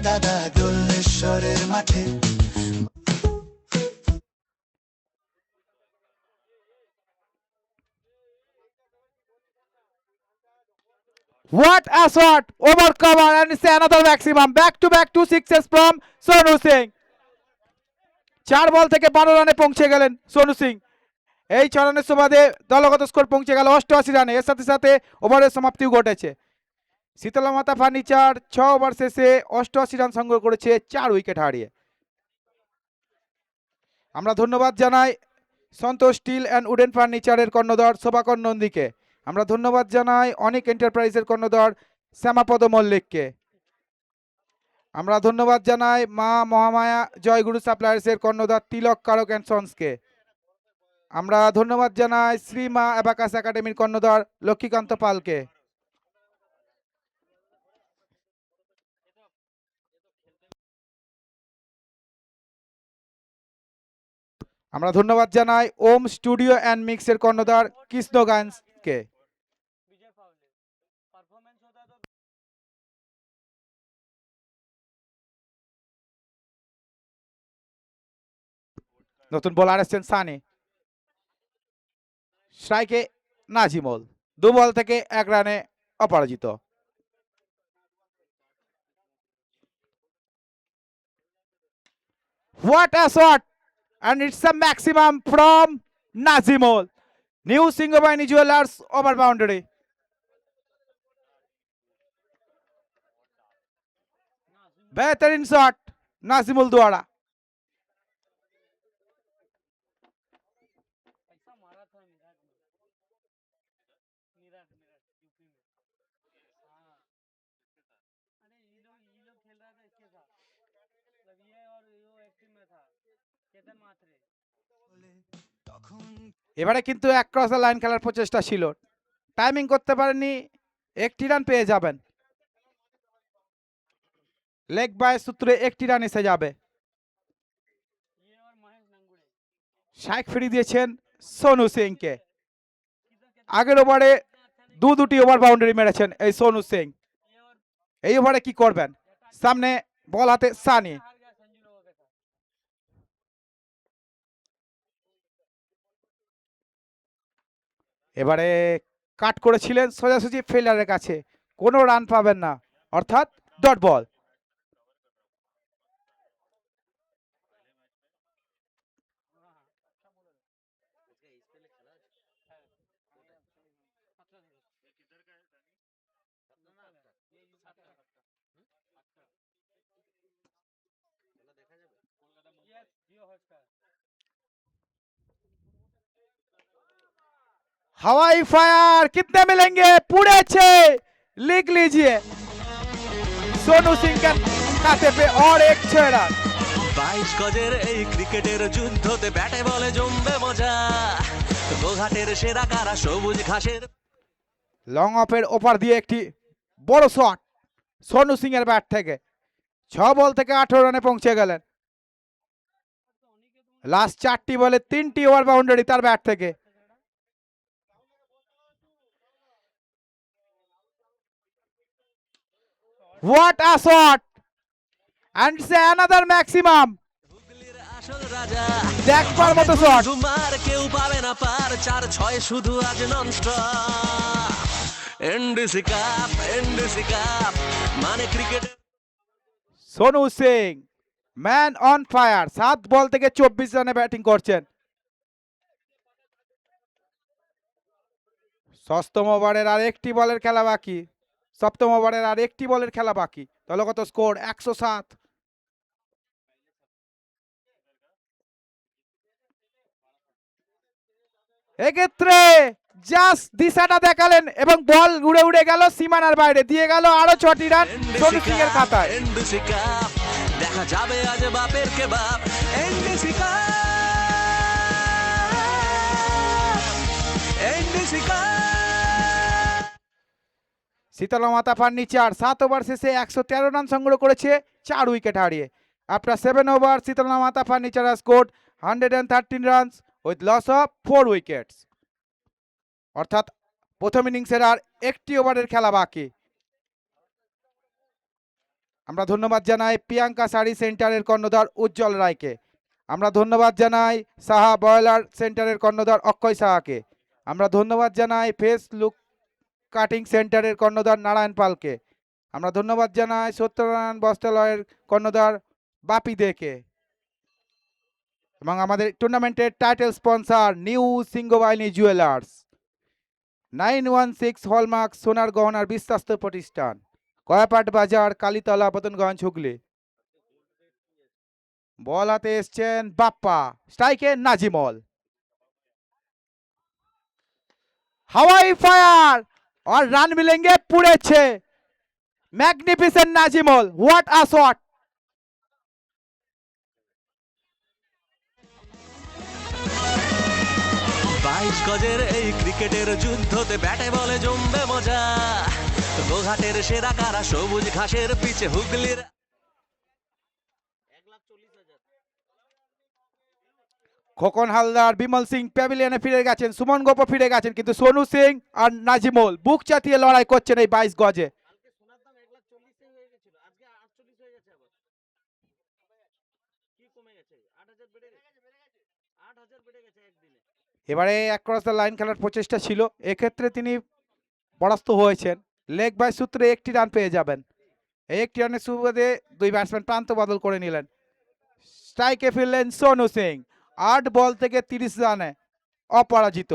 দাদা দোলেশ্বরের মাঠে। What a shot! Over cover and it's another maximum. Back to back 2 sixes from Sonu Singh. 4 বল থেকে 12 রানে পৌঁছে গেলেন সোনু সিং। এই 6 রানের সুবাদে দলগত স্কোর পৌঁছে গেল 88 রানে। এর সাথে সাথে ওভারের সমাপ্তিও ঘটেছে। শীতলা মাতা ফার্নিচার 6 ওভার শেষে 88 রান সংগ্রহ করেছে 4 উইকেট হারিয়ে। আমরা ধন্যবাদ জানাই সন্তোষ স্টিল অ্যান্ড উডেন ফার্নিচারের কর্ণধার শোভাকর নন্দীকে। আমরা ধন্যবাদ জানাই অনেক এন্টারপ্রাইজের কর্ণধার শ্যামাপদ মল্লিককে। আমরা ধন্যবাদ জানাই মা মহামায়া জয়গুরু সাপ্লায়ার্সের কর্ণধার তিলক কারক অ্যান্ড সন্সকে। আমরা ধন্যবাদ জানাই শ্রী মা অ্যাবাকাস একাডেমির কর্ণধার লক্ষ্মীকান্ত পালকে। আমরা ধন্যবাদ জানাই ওম স্টুডিও অ্যান্ড মিক্সের কর্ণধার কৃষ্ণগঞ্জকে। নতুন বোলার এসেছেন সানি, স্ট্রাইকে নাজিমুল 2 বল থেকে 1 রানে অপরাজিত। What a shot! And it's a maximum from Nazimul. New Singhobahini Jewelers over boundary. बेहतरीन शॉट नाजिमुल द्वारा। এবারে কিন্তু এক ক্রসের লাইন খেলার প্রচেষ্টা ছিল, টাইমিং করতে পারেননি, একটি রান পেয়ে যাবেন। লেগ বাই সূত্রে একটি রান এসে যাবে। শাইক ফিরিয়ে দিয়েছেন সোনু সিংকে। আগের ওভারে দুটি ওভার বাউন্ডারি মেরেছেন এই সোনু সিং। এই ওভারে কি করবেন? সামনে বল হাতে সানি। এবারে কাট করেছিলেন সোজাসুজি ফিল্ডারের কাছে, কোনো রান পাবেন না, অর্থাৎ ডট বল। हवाई फायर कितने मिलेंगे? पूरे 6। लिख लीजिए, सोनू सिंह के खाते पे और एक 6 रन। 22 গজের এই ক্রিকেটের যুদ্ধতে ব্যাটে বলে জমবে মজা গোঘাটের সেরা কারা সবুজ ঘাসের লং অফের ওপার দিয়ে একটি বড় শট সোনু সিং এর ব্যাট থেকে। 6 বল থেকে 18 রানে পৌঁছে গেলেন। লাস্ট 4টি বলে 3টি ওভার বাউন্ডারি তার ব্যাট থেকে। What a shot! And say another maximum. হুগলির আসল রাজা দেখবার মতো শট। তোমার কেউ পাবে না পার 4-6 শুধু আজ ননস্টপ এনডিসি কাপ মানে cricket Sonu Singh man on fire, 7 বল থেকে 24 রানে ব্যাটিং করছেন। ষষ্ঠম ওভারের আর একটি বলের খেলা বাকি। সপ্তম ওভারের আর একটি বলের খেলা বাকি। দলগত স্কোর 107। এক্ষেত্রে জাস্ট দিশাটা দেখালেন এবং বল উড়ে উড়ে গেল সীমানার বাইরে, দিয়ে গেল আরো 6টি রান সোনু সিং এর খাতায়। এনডিসি কাপ দেখা যাবে আজ বাপের কে বাপ NDC cup Shitala Mata furniture 7 over শেষে 113 রান সংগ্রহ করেছে 4 উইকেট হারিয়ে। After 7 over Sheetala Mata furniture has scored 113 runs with loss of 4 wickets. অর্থাৎ প্রথম ইনিংসের আর একটি ওভারের খেলা বাকি। আমরা ধন্যবাদ জানাই প্রিয়াঙ্কা শাড়ি সেন্টারের কর্ণধার উজ্জ্বল রায়কে। আমরা ধন্যবাদ জানাই সাহা বয়লার সেন্টারের কর্ণধার অক্ষয় সাহাকে। আমরা ধন্যবাদ জানাই ফেস লুক কাটিং সেন্টারের কর্ণধার নারায়ণ পালকে। আমরা ধন্যবাদ জানাই সত্যনারায়ণ বস্ত্রালয়ের কর্ণধার বাপি দেকে এবং আমাদের টুর্নামেন্টের title sponsor new Singhabahini jewellers, 916 hallmark সোনার গহনার বিশ্বস্ত প্রতিষ্ঠান, কয়াপাট বাজার, কালীতলা, বদনগঞ্জ, হুগলি। বল হাতে এসছেন বাপ্পা, স্ট্রাইকে নাজিমল। हवाई फायर और रन मिलेंगे पूरे 6। Magnificent Najimal, what a shot! বাইশ গজের এই ক্রিকেটের যুদ্ধতে ব্যাটে বলে জমবে মজা গোঘাটের সেরা কারা সবুজ ঘাসের পিছে হুগলির খোকন হালদার, বিমল সিং প্যাভিলিয়নে ফিরে গেছেন, সুমন গোপ ফিরে গেছেন, কিন্তু সোনু সিং আর নাজিমুল বুক চাতিয়ে লড়াই করছেন এই 22 গজে। এবারে অ্যাক্রস দ্য লাইন খেলার প্রচেষ্টা ছিল, এক্ষেত্রে তিনি পরাস্ত হয়েছেন। লেগ বাই সূত্রে একটি রান পেয়ে যাবেন। এই একটি রানের সুবাদে দুই ব্যাটসম্যান প্রান্ত বদল করে নিলেন। স্ট্রাইকে ফিরলেন সোনু সিং, 8 বল থেকে 30 রানে অপরাজিত।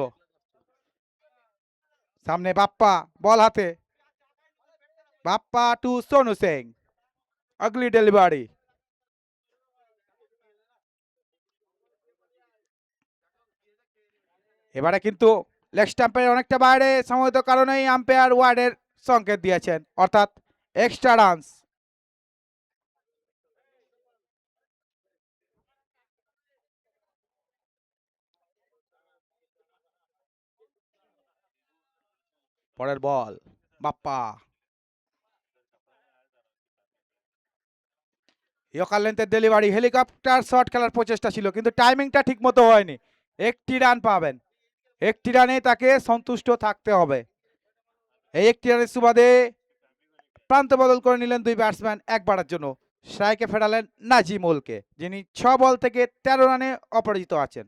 সামনে বাপ্পা, বল হাতে, বাপ্পা টু সোনু সিং, আগলি ডেলিভারি। এবারে কিন্তু লেগ স্টাম্পের অনেকটা বাইরে সম্ভবত কারণেই আম্পায়ার ওয়ার্ডের সংকেত দিয়েছেন, অর্থাৎ এক্সট্রা রানস। পরের বল বাপ্পা, ইয়কালেন্তের ডেলিভারি, হেলিকপ্টার শট খেলার প্রচেষ্টা ছিল কিন্তু টাইমিংটা ঠিক মতো হয়নি। একটি রান পাবেন, একটি রানে তাকে সন্তুষ্ট থাকতে হবে। এই একটি রানের সুবাদে প্রান্ত বদল করে নিলেন দুই ব্যাটসম্যান একবারের জন্য। স্ট্রাইকে ফেরালেন নাজিমুলকে, যিনি 6 বল থেকে 13 রানে অপরাজিত আছেন।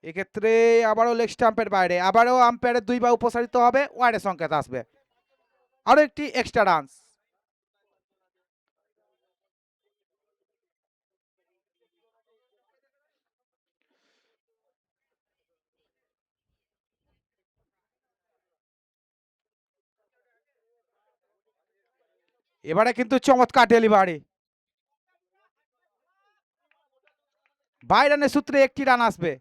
এক্ষেত্রে আবারও লেগ স্টাম্পের বাইরে, আবারও আম্পায়ারের 2 বা উপসারিত হবে, ওয়াইডের সংকেত আসবে। আরো একটি এক্সট্রা রানস। এবারে কিন্তু চমৎকার ডেলিভারি, 22 রানের সূত্রে 1টি রান আসবে,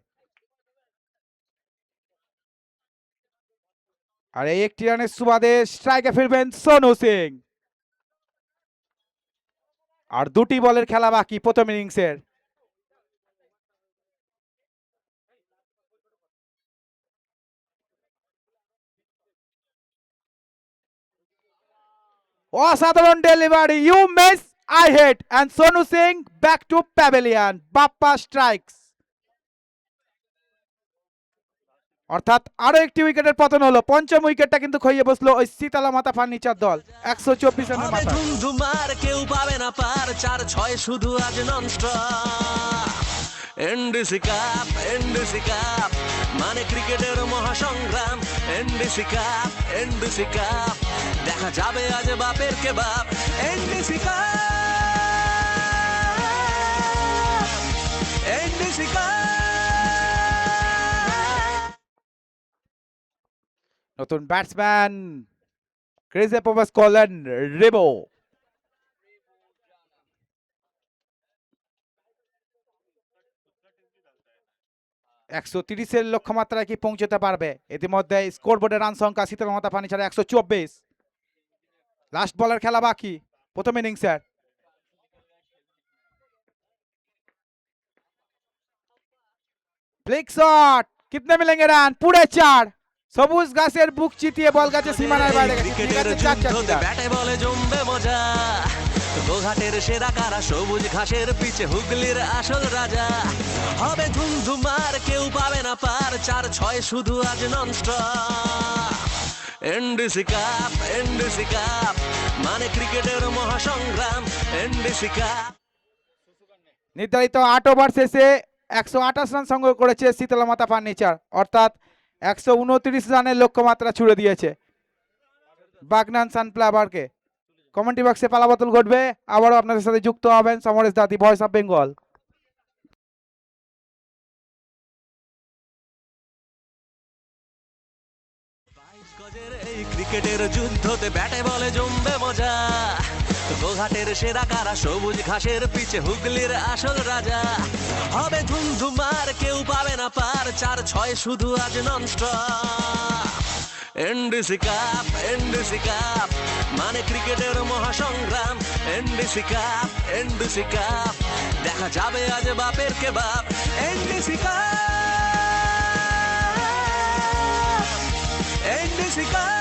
আর এই 1টি রানের সুবাদে স্ট্রাইকে ফিরবেন সোনু সিং। আর 2টি বলের খেলা বাকি প্রথম ইনিংসের। অসাধারণ delivery, you miss I hit and Sonu Singh back to pavilion. Bappa strikes, অর্থাৎ আরো একটি উইকেটের পতন হলো। পঞ্চম উইকেটটা কিন্তু খইয়ে বসলো ওই শীতলা মাথা ফার্নিচার দল 124 রানের হবে মাথায়। ধুমধুমার, কেউ পাবে না পার, 4-6 শুধু আজ ননস্টপ। এনডিসি কাপ মানে ক্রিকেটের মহাসংগ্রাম। এনডিসি কাপ দেখা যাবে আজ বাপের কে বাপ। NDC cup, NDC cup. নতুন ব্যাটসম্যান ক্রিজে প্রবেশ করলেন রেবো। 130-এর লক্ষ্যমাত্রায় কি পৌঁছতে পারবে? ইতিমধ্যে স্কোরবোর্ডে রান সংখ্যা শীতল মাথা ফার্নিচার 124। লাস্ট বলের খেলা বাকি প্রথম ইনিংসের। फ्लिक शॉट, कितने मिलेंगे रन? पूरे 4। সবুজ ঘাসের বুক চিতিয়ে বল গাছে সীমানার বাইরে গেছে। ক্রিকেটের যুদ্ধতে ব্যাটে বলে জমবে মজা। গোঘাটের সেরা কারা, সবুজ ঘাসের পিছে হুগলির আসল রাজা। হবে ধুমধুমার, কেউ পাবে না পার, 4-6 শুধু আজ ননস্টপ। এনডিসি কাপ মানে ক্রিকেটের মহাসংগ্রাম। NDC cup. নির্ধারিত 8 ওভার শেষে 128 রান সংগ্রহ করেছে শীতলা মাথা ফার্নিচার, অর্থাৎ 129 রানের লক্ষ্যমাত্রা ছুড়ে দিয়েছে বাগনান সানফ্লাওয়ারকে। কমেন্ট্রি বক্সে পালাবদল ঘটবে। আবারও আপনাদের সাথে যুক্ত হবেন সমরেশ দা, দি ভয়েস অফ বেঙ্গল। গজের এই ক্রিকেটের যুদ্ধতে ব্যাটে বলে জমবে মজা। গোঘাটের সেরা কারা, সবুজ ঘাসের পিছে হুগলির আসল রাজা। হবে ধুমধুমার, কেউ পাবে না পার, 4-6 শুধু আজ ননস্টপ। এনডিসি কাপ মানে ক্রিকেটের মহাসংগ্রাম। এনডিসি কাপ দেখা যাবে আজ বাপের কে বাপ। NDC cup, NDC cup.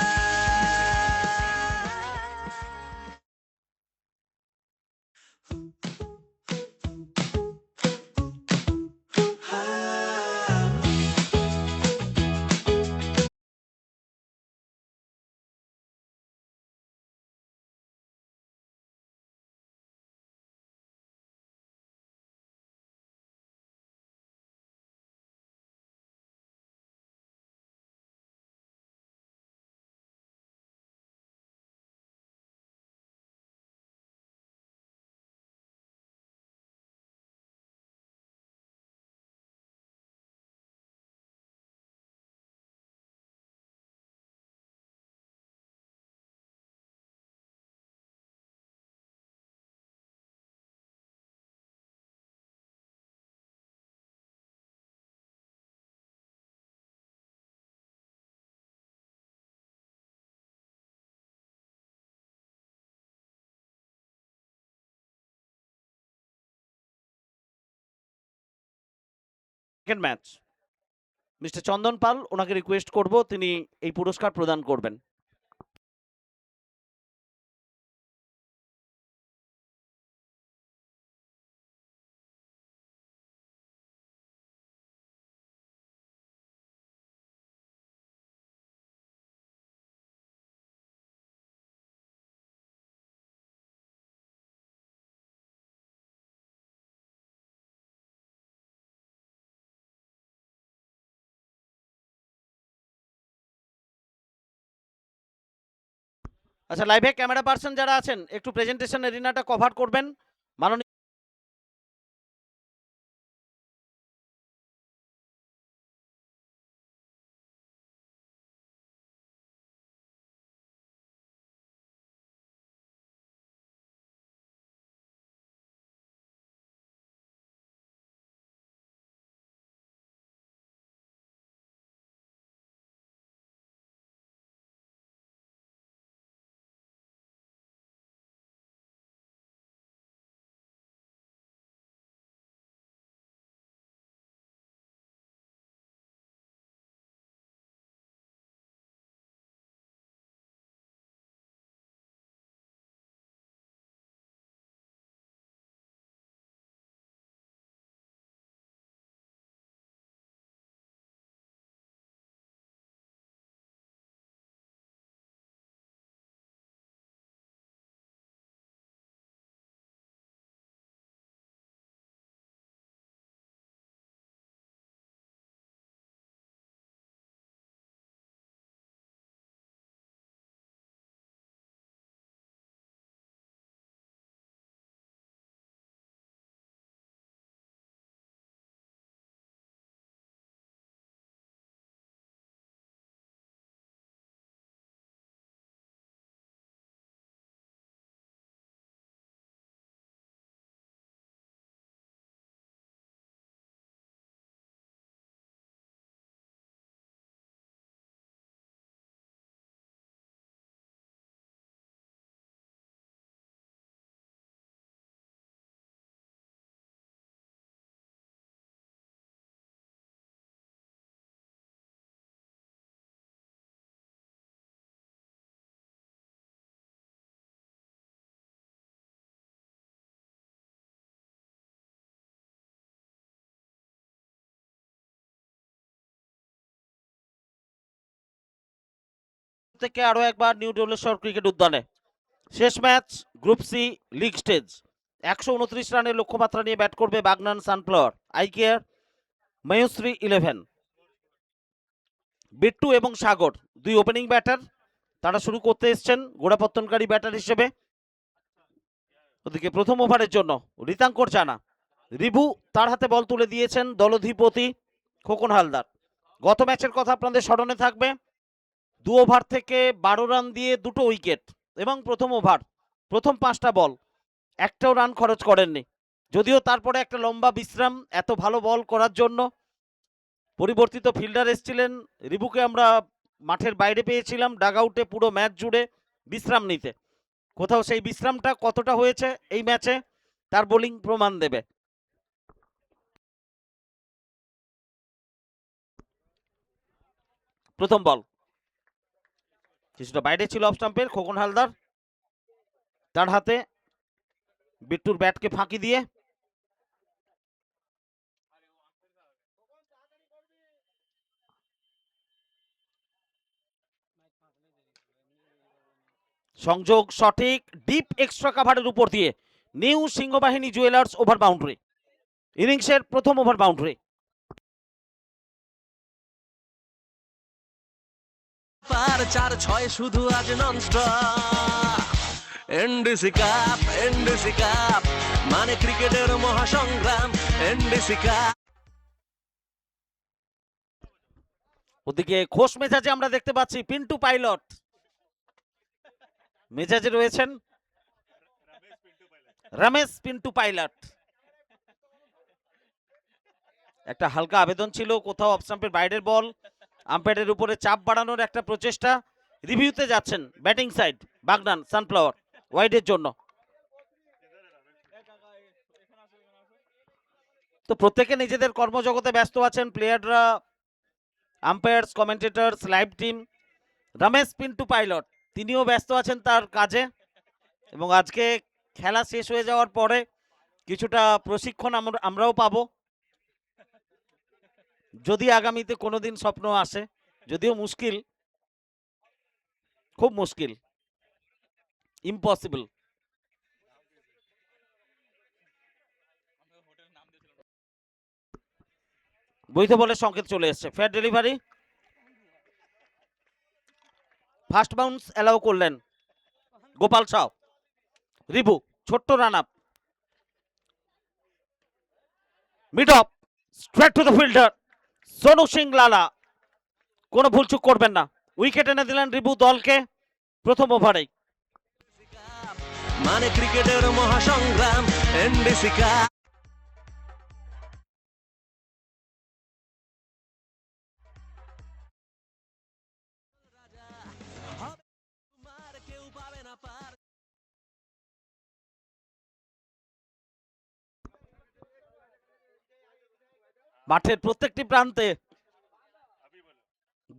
Second match mister Chandan Pal, ওনাকে রিকোয়েস্ট করব তিনি এই পুরস্কার প্রদান করবেন। আচ্ছা, লাইভে ক্যামেরা পার্সন যারা আছেন একটু প্রেজেন্টেশন এরিনাটা কভার করবেন। মাননীয় থেকে আরো একবার নিউ ডোলেশ্বর ক্রিকেট উদ্যানে শেষ match group C league stage 129 রানের লক্ষ্যমাত্রা নিয়ে ব্যাট করবে বাগনান সানফ্লাওয়ার আইকেয়ার ময়ূশ্রী 11। বিট্টু এবং সাগর দুই ওপেনিং ব্যাটার, তারা শুরু করতে এসছেন গোড়াপত্তনকারী ব্যাটার হিসেবে। ওদিকে প্রথম ওভারের জন্য রিতাঙ্কর জানা, রিভু তার হাতে বল তুলে দিয়েছেন দলধিপতি খোকন হালদার। গত ম্যাচের কথা আপনাদের স্মরণে থাকবে, 2 ওভার থেকে 12 রান দিয়ে 2টো উইকেট এবং প্রথম ওভার প্রথম 5টা বল একটাও রান খরচ করেননি। যদিও তারপরে একটা লম্বা বিশ্রাম, এত ভালো বল করার জন্য পরিবর্তিত ফিল্ডার এসেছিলেন, রিভুকে আমরা মাঠের বাইরে পেয়েছিলাম ডাগ আউটে পুরো ম্যাচ জুড়ে বিশ্রাম নিতে। কোথাও সেই বিশ্রামটা কতটা হয়েছে এই ম্যাচে তার বোলিং প্রমাণ দেবে। প্রথম বল কিছুটা বাইরে ছিল অফ স্টাম্পের, খোকন হালদার তার হাতে বিট্টুর ব্যাটকে ফাঁকি দিয়ে সংযোগ সঠিক, ডিপ এক্সট্রা কাভারের উপর দিয়ে new Singhabahini jewellers over boundary, ইনিংসের প্রথম ওভার বাউন্ডারি। পার 4-6 শুধু আজ ননস্টপ। এনডিসি কাপ মানে ক্রিকেটের মহাসংগ্রাম। NDC cup. ওদিকে খোশ মেজাজে আমরা দেখতে পাচ্ছি পিন্টু পাইলট মেজাজে রয়েছেন, রমেশ পিন্টু পাইলট। একটা হালকা আবেদন ছিল, কোথাও অফ স্টাম্পের বাইরের বল, আম্পায়ারের উপরে চাপ বাড়ানোর একটা প্রচেষ্টা। রিভিউতে যাচ্ছেন ব্যাটিং সাইড বাগনান সানফ্লাওয়ার ওয়াইডের জন্য। তো প্রত্যেকে নিজেদের কর্মজগতে ব্যস্ত আছেন, প্লেয়াররা, umpires, commentators, live team. Ramesh Pintu pilot তিনিও ব্যস্ত আছেন তার কাজে, এবং আজকে খেলা শেষ হয়ে যাওয়ার পরে কিছুটা প্রশিক্ষণ আমরাও পাবো, যদি আগামীতে কোনোদিন স্বপ্ন আসে, যদিও মুশকিল, খুব মুশকিল, ইম্পসিবল। বৈধ বলের সংকেত চলে এসছে, fair delivery, first bounce allow করলেন গোপাল সাউ। রিভু ছোট্ট run up, mid of, straight to the fielder Sonu Singh লালা, কোনো ভুলচুক করবেন না, উইকেট এনে দিলেন রিভু দলকে প্রথম ওভারেই। মানে ক্রিকেটের মহাসংগ্রাম। NDC cup. কেউ পাবে না পার। মাঠের প্রত্যেকটি প্রান্তে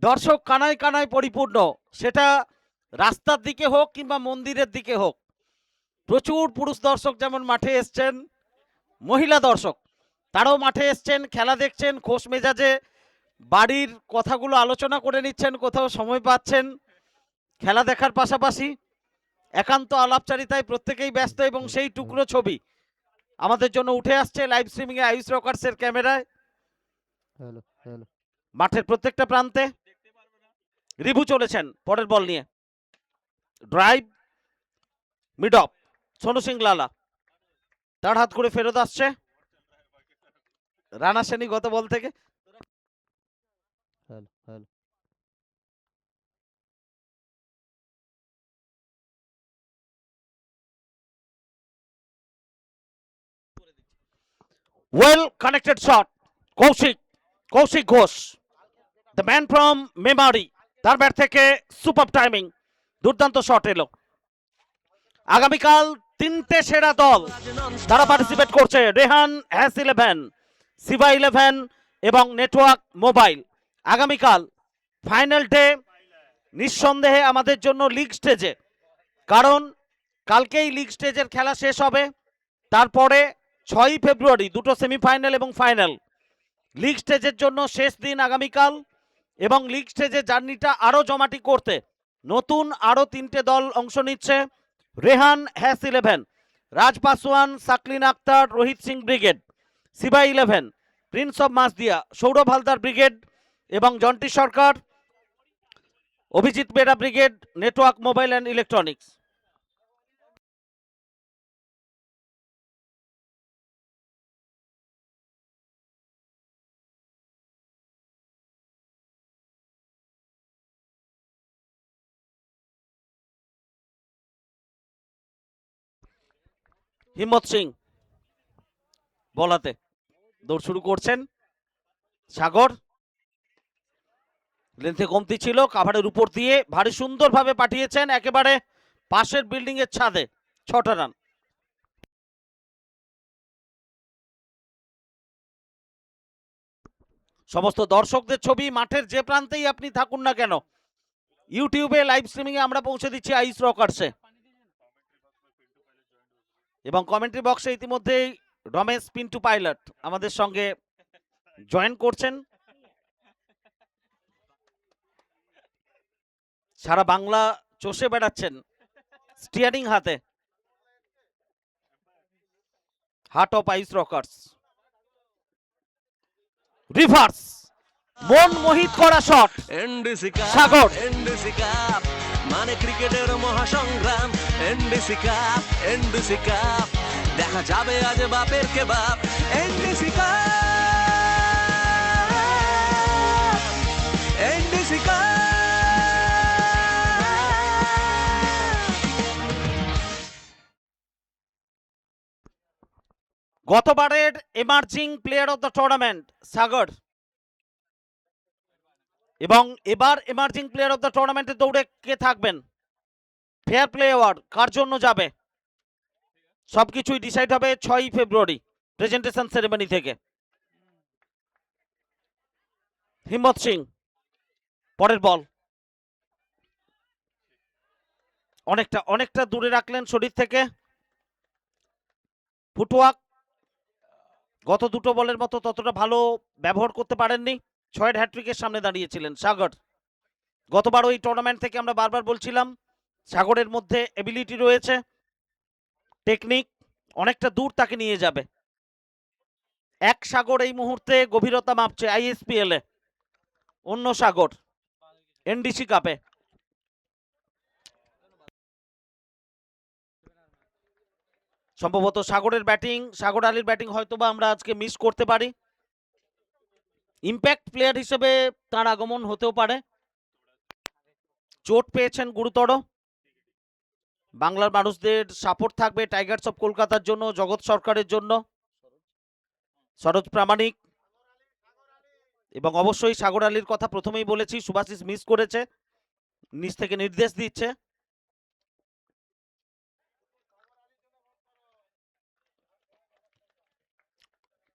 দর্শক কানায় কানায় পরিপূর্ণ, সেটা রাস্তার দিকে হোক কিংবা মন্দিরের দিকে হোক। প্রচুর পুরুষ দর্শক যেমন মাঠে এসছেন, মহিলা দর্শক তারাও মাঠে এসছেন, খেলা দেখছেন, খোশ মেজাজে বাড়ির কথাগুলো আলোচনা করে নিচ্ছেন, কোথাও সময় পাচ্ছেন খেলা দেখার পাশাপাশি একান্ত আলাপচারিতায় প্রত্যেকেই ব্যস্ত, এবং সেই টুকরো ছবি আমাদের জন্য উঠে আসছে লাইভ স্ট্রিমিং এ আয়ুষ রকার্সের ক্যামেরায়। মাঠের প্রত্যেকটা প্রান্তে রিভু চলেছেন পরের বল নিয়ে, drive, mid of, Sonu Singh লালা তার হাত করে ফেরত আসছে, রান আসেনি গত বল থেকে। Well connected shot, Kaushik Ghosh, the man from Memari, তার ব্যাট থেকে সুপার টাইমিং, দুর্দান্ত শট এলো। আগামীকাল 3টে সেরা দল তারা পার্টিসিপেট করছে, রেহান হ্যাস 11, সিভা 11 এবং নেটওয়ার্ক মোবাইল। আগামীকাল ফাইনাল ডে নিঃসন্দেহে আমাদের জন্য লিগ স্টেজে, কারণ কালকেই লিগ স্টেজের খেলা শেষ হবে, তারপরে 6ই ফেব্রুয়ারি 2টো সেমিফাইনাল এবং ফাইনাল। লিগ স্টেজের জন্য শেষ দিন আগামীকাল, এবং লিগ স্টেজে জার্নিটা আরও জমাটি করতে নতুন আরো 3টে দল অংশ নিচ্ছে। Rehan has 11, Raj Paswan, Saqlain Akhtar, Rohit Singh brigade, Siba 11, prince of Masdia, Sourav Haldar brigade এবং Jonty Sarkar, Abhijit Bera brigade, network mobile and electronics. Himmat Singh বলাতে দৌড় শুরু করছেন। সাগর লেন্থে কমতি ছিল, কাভারের উপর দিয়ে ভারী সুন্দরভাবে পাঠিয়েছেন একেবারে পাশের বিল্ডিং এর ছাদে। 6টা রান। সমস্ত দর্শকদের ছবি মাঠের যে প্রান্তেই আপনি থাকুন না কেন, ইউটিউবে লাইভ স্ট্রিমিং এ আমরা পৌঁছে দিচ্ছি আইস রকার্সে, এবং কমেন্ট্রি বক্সে ইতিমধ্যেই রমেশ পিন্টু পাইলট আমাদের সঙ্গে জয়েন করছেন। সারা বাংলা চষে বেড়াচ্ছেন স্টিয়ারিং হাতে। Heart of ice rockers. Reverse মন মোহিত করা শট। NDC cup, Sagar. NDC cup মানে ক্রিকেটের মহাসংগ্রাম। এনডিসি কাপ, এনডিসি কাপ দেখা যাবে আজ বাপের কে বাপ। NDC cup, NDC cup. গতবারের emerging player of the tournament Sagar, এবং এবার এমার্জিং প্লেয়ার অফ দ্য টুর্নামেন্টে দৌড়ে কে থাকবেন, ফেয়ার প্লে অ্যাওয়ার্ড কার জন্য যাবে, সবকিছুই ডিসাইড হবে 6ই ফেব্রুয়ারি প্রেজেন্টেশন সেরেমনি থেকে। হিম্মত সিং পরের বল অনেকটা দূরে রাখলেন শরীর থেকে। ফুটওয়ার্ক গত দুটো বলের মতো ততটা ভালো ব্যবহার করতে পারেননি। 6 হ্যাট্রিকের সামনে দাঁড়িয়েছিলেন সাগর। গতবার ওই টুর্নামেন্ট থেকে আমরা বারবার বলছিলাম সাগরের মধ্যে এবিলিটি রয়েছে, টেকনিক অনেকটা দূর তাকে নিয়ে যাবে। এক সাগর এই মুহূর্তে গভীরতা মাপছে আইএসপিএল এ, অন্য সাগর এনডিসি কাপে। সম্ভবত সাগরের ব্যাটিং, সাগর আলীর ব্যাটিং হয়তোবা আমরা আজকে মিস করতে পারি। ইম্প্যাক্ট প্লেয়ার হিসেবে তার আগমন হতেও পারে। চোট পেয়েছেন গুরুতর। বাংলার মানুষদের সাপোর্ট থাকবে টাইগার্স অফ কলকাতার জন্য, জগৎ সরকারের জন্য, সরোজ প্রামাণিক, এবং অবশ্যই সাগর আলীর কথা প্রথমেই বলেছি, সুভাশিস মিস করেছে, নিচ থেকে নির্দেশ দিচ্ছে।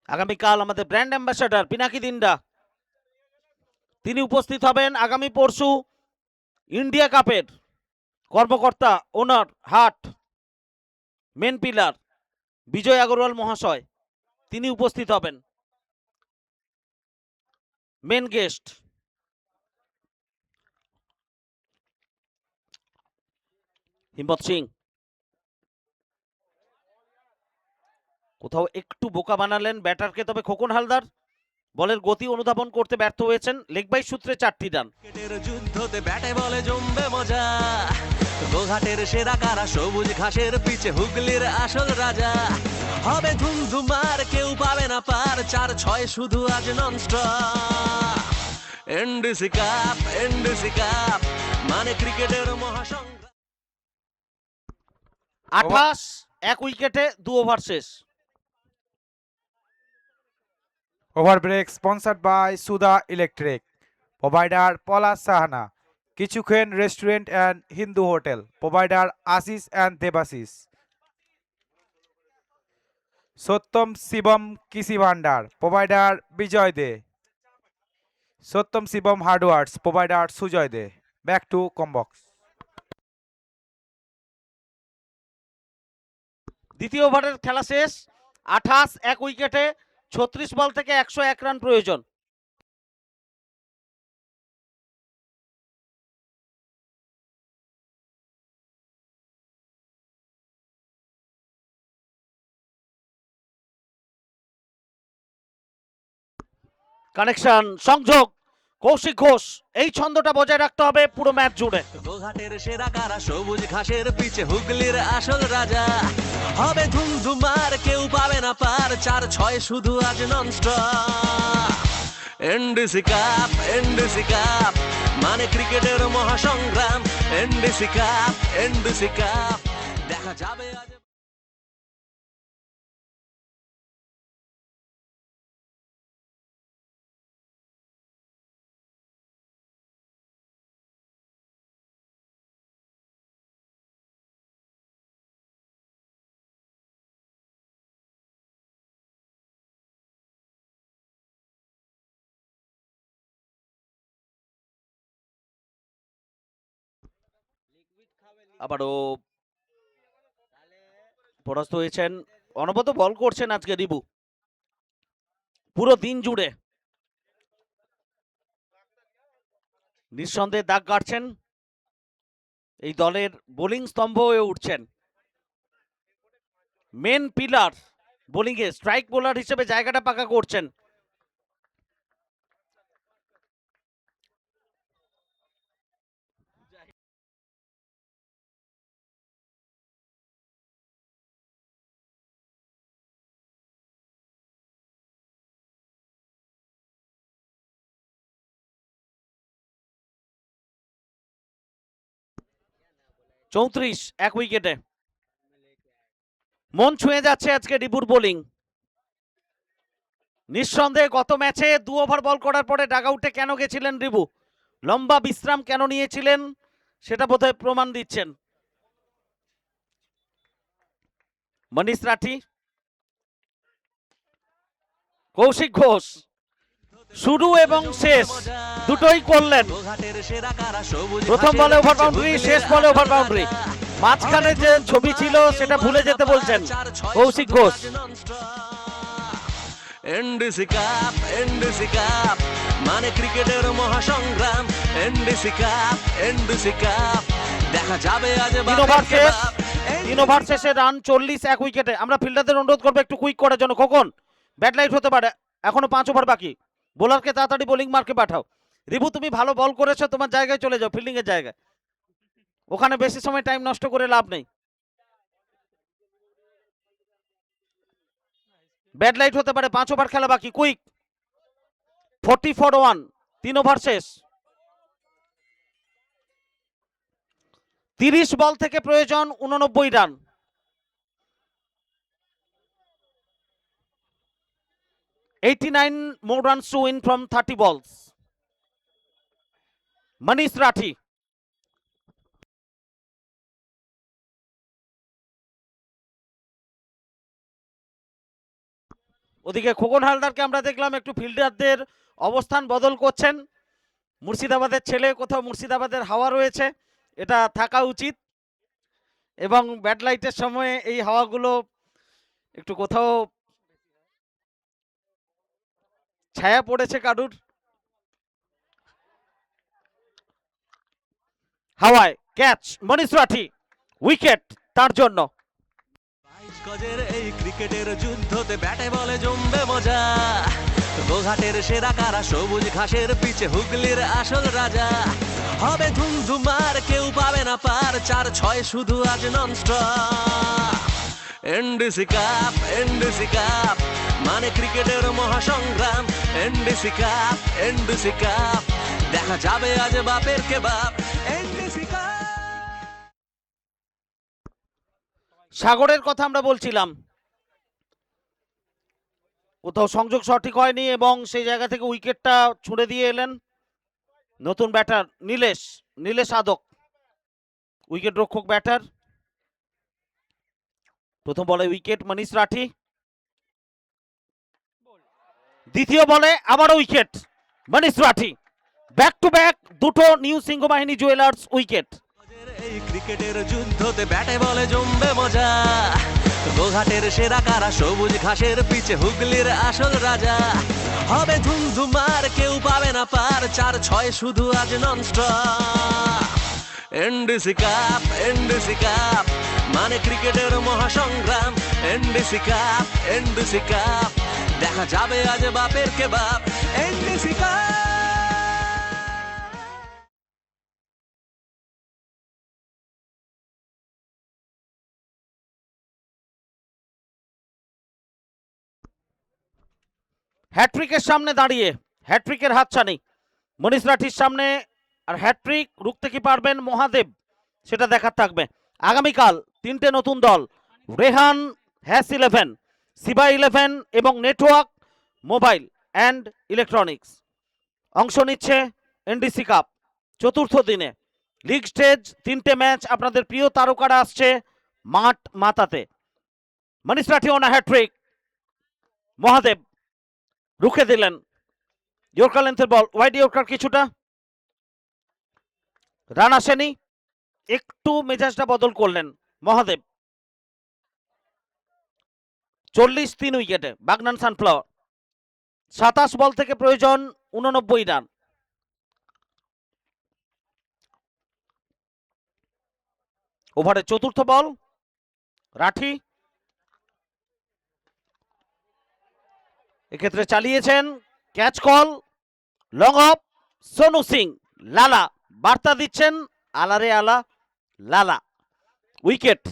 আগামীকাল আমাদের ব্র্যান্ড অ্যাম্বাসাডার পিনাকি দিন্ডা তিনি উপস্থিত হবেন। আগামী পরশু ইন্ডিয়া কাপের কর্মকর্তা, ওনার, হাট, মেন পিলার বিজয় আগরওয়াল মহাশয় তিনি উপস্থিত হবেন মেন গেস্ট। হিম্মত সিং কোথাও একটু বোকা বানালেন ব্যাটারকে, তবে খোকন হালদার বলের গতি অনুধাবন করতে ব্যর্থ হয়েছেন। লেগ বাই সূত্রে 4টি রান। ক্রিকেটের যুদ্ধতে ব্যাটে বলে জমবে মজা। গোঘাটের সেরা কারা, সবুজ ঘাসের পিছে হুগলির আসল রাজা। হবে ধুমধুমার, কেউ পাবে না পার, 4-6 শুধু আজ nonstop. NDC cup, NDC cup মানে ক্রিকেটের মহাসংগ্রাম। 28 1 উইকেটে 2 ওভার শেষ। Over break sponsored by Sudha electric, provider Palash Sahana, Kichhukkhan restaurant and Hindu hotel, provider Ashis and Debashis, Satyam Shivam Krishi Bhandar, provider Bijoy De, Satyam Shivam hardwares, provider Sujoy De. Back to comm box. দ্বিতীয় ওভারের খেলা শেষ। 28 1 উইকেটে 36 বল থেকে 101 রান প্রয়োজন। কানেকশন, সংযোগ, কৌশিক ঘোষ। এই ছন্দটা বজায় রাখতে হবে পুরো ম্যাচ জুড়ে। গোঘাটের সেরা কারা সবুজ ঘাসের পিছে হুগলির আসল রাজা, হবে ধুমধুমার কেউ পাবে না পার, 4-6 শুধু আজ nonstop. NDC cup, NDC cup, মানে ক্রিকেটের মহাসংগ্রাম। এনডিসি কাপ, এনডিসি কাপ, দেখা যাবে আজ। আবারও পরাস্ত হয়েছেন, অনবরত বল করছেন আজকে রিবু পুরো দিন জুড়ে, নিঃসন্দেহে দাগ কাটছেন, এই দলের বোলিং স্তম্ভ হয়ে উঠছেন, মেন পিলার বোলিং এ, স্ট্রাইক বোলার হিসেবে জায়গাটা পাকা করছেন। চৌত্রিশ, 1 উইকেটে মন ছুঁয়ে যাচ্ছে আজকে রিবুর বোলিং। নিঃসন্দেহে গত ম্যাচে 2 ওভার বল করার পরে ডাগ আউটে কেন গেছিলেন রিবু, লম্বা বিশ্রাম কেন নিয়েছিলেন সেটা বোধহয় প্রমাণ দিচ্ছেন। মনীষ রাঠি, কৌশিক ঘোষ, শুরু এবং শেষ দুটোই করলেন। গোঘাটের সেরা কারা সবুজ প্রথম ঘাসের বলে ওভার পিছে বাউন্ডারি, হুগলির শেষ বলে ওভার আসল বাউন্ডারি, রাজা, মাঝখানে যে ছবি ছিল সেটা ভুলে যেতে বলছেন Kaushik Ghosh. NDC cup, NDC cup, মানে ক্রিকেটের মহাসংগ্রাম। এনডিসি কাপ, এনডিসি কাপ, দেখা যাবে আজ 3 ওভার শেষ, 3 ওভার শেষে রান 40, 1 উইকেটে। আমরা ফিল্ডারদের অনুরোধ করবো একটু কুইক করার জন্য। কখন ব্যাট লাইট হতে পারে, এখনো 5 ওভার বাকি, বোলারকে তাড়াতাড়ি বোলিং মার্কে পাঠাও। রিবু তুমি ভালো বল করেছো, তোমার জায়গায় চলে যাও, ফিল্ডিং এর জায়গায়, ওখানে বেশি সময় টাইম নষ্ট করে লাভ নেই। ব্যাট লাইট হতে পারে, 5 ওভার খেলা বাকি, কুইক। 44-1, 3 ওভার শেষ। 30 বল থেকে প্রয়োজন 89 run. $89 more runs to win from 30 balls. Manish Rathi. ওদিকে খোকন হালদারকে আমরা দেখলাম একটু ফিল্ডারদের অবস্থান বদল করছেন। মুর্শিদাবাদের ছেলে, কোথাও মুর্শিদাবাদের হাওয়া রয়েছে, এটা থাকা উচিত, এবং ব্যাট লাইটের সময় এই হাওয়াগুলো একটু কোথাও ছায়া পড়েছে কারুর হাওয়ায়। ক্যাচ, মনীষ রাঠি, উইকেট তার জন্য। 22 গজের এই ক্রিকেটের যুদ্ধতে ব্যাটে বলে জমবে মজা, গোঘাটের সেরা কারা সবুজ ঘাসের পিছে হুগলির আসল রাজা, হবে ধুমধুমার কেউ পাবে না পার, 4-6 শুধু আজ nonstop. NDC cup, NDC cup, মানে ক্রিকেটের মহাসংগ্রাম। এনডিসি কাপ, এনডিসি কাপ, দেখা যাবে আজ বাপের কে বাপ। NDC cup. সাগরের কথা আমরা বলছিলাম, কোথাও সংযোগ সঠিক হয়নি এবং সেই জায়গা থেকে উইকেটটা ছুঁড়ে দিয়ে এলেন নতুন ব্যাটার নীলেশ আদক, উইকেট রক্ষক ব্যাটার। প্রথম বলে উইকেট মনীষ রাঠি, দ্বিতীয় বলে আবারও wicket Manish Rathi, back to back দুটো নিউ সিংহবাহিনী জুয়েলার্স উইকেট। এই ক্রিকেটের যুদ্ধতে ব্যাটে বলে জমবে মজা, গোঘাটের সেরা কারা সবুজ ঘাসের পিছে হুগলির আসল রাজা, হবে ধুমধুমার কেউ পাবে না পার, 4-6 শুধু আজ nonstop. NDC cup, NDC cup, মানে ক্রিকেটের মহাসংগ্রাম। এনডিসি কাপ, এনডিসি কাপ, দেখা যাবে আজ বাপের কে বাপ। NDC cup. হ্যাট্রিকের সামনে দাঁড়িয়ে হ্যাট্রিকের হাতছানি মনীষ রাঠির সামনে, আর হ্যাট্রিক রুখতে কি পারবেন মহাদেব সেটা দেখার থাকবে। আগামীকাল তিনটে নতুন দল, রেহান হ্যাস 11, সিবা 11 এবং নেটওয়ার্ক মোবাইল অ্যান্ড ইলেকট্রনিক্স অংশ নিচ্ছে এনডিসি কাপ চতুর্থ দিনে। লিগ স্টেজ, তিনটে ম্যাচ, আপনাদের প্রিয় তারকারা আসছে মাঠ মাতাতে। মনীষ রাঠি অন হ্যাট্রিক, মহাদেব রুখে দিলেন। ইয়র্কার লেন্থের বল, ওয়াইড ইয়র্কার কিছুটা, রান আসেনি, একটু মেজাজটা বদল করলেন মহাদেব। 40-3 উইকেটে বাগনান সানফ্লাওয়ার। 27 বল থেকে প্রয়োজন 89 রান। ওভারে চতুর্থ বল, রাঠি এক্ষেত্রে চালিয়েছেন, catch call, long of, Sonu Singh, লালা বার্তা দিচ্ছেন, আলারে আলা লালা, উইকেট।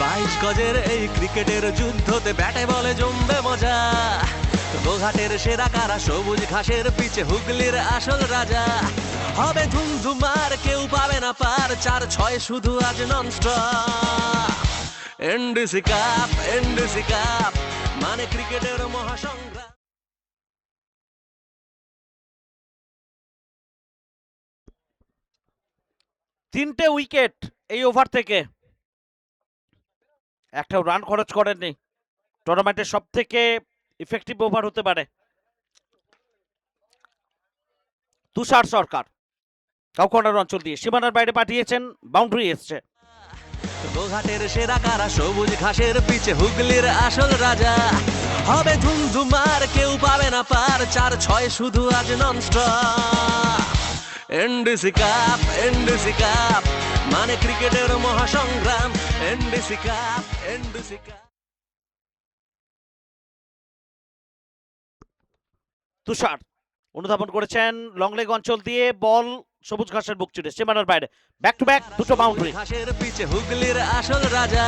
22 গজের এই ক্রিকেটের যুদ্ধতে ব্যাটে বলে জমবে মজা। গোঘাটের সেরা কারা, সবুজ ঘাসের পিছে হুগলির আসল রাজা। হবে ধুমধুমার, কেউ পাবে না পার, 4-6 শুধু আজ nonstop. NDC cup, NDC cup, মানে ক্রিকেটের মহাসংগ্রাম। তিনটে উইকেট এই ওভার থেকে, একটাও রান খরচ করেননি। টুর্নামেন্টের সব থেকে ইফেক্টিভ ওভার হতে পারে। তুষার সরকার কাউকর্নার অঞ্চল দিয়ে সীমানার বাইরে পাঠিয়েছেন, বাউন্ডারি এসছে। গোঘাটের সেরা কারা, সবুজ ঘাসের পিছে হুগলির আসল রাজা। হবে ধুমধুমার, কেউ পাবে না পার, 4-6 শুধু আজ nonstop. NDC cup, NDC cup, মানে ক্রিকেটের মহাসংগ্রাম। NDC cup, NDC cup. Tushar অনুধাবন করেছেন লং লেগ অঞ্চল দিয়ে, বল সবুজ ঘাসের বুক চিরে সীমানার বাইরে, ব্যাক টু ব্যাক দুটো বাউন্ডারি। ঘাসের পিছে হুগলির আসল রাজা।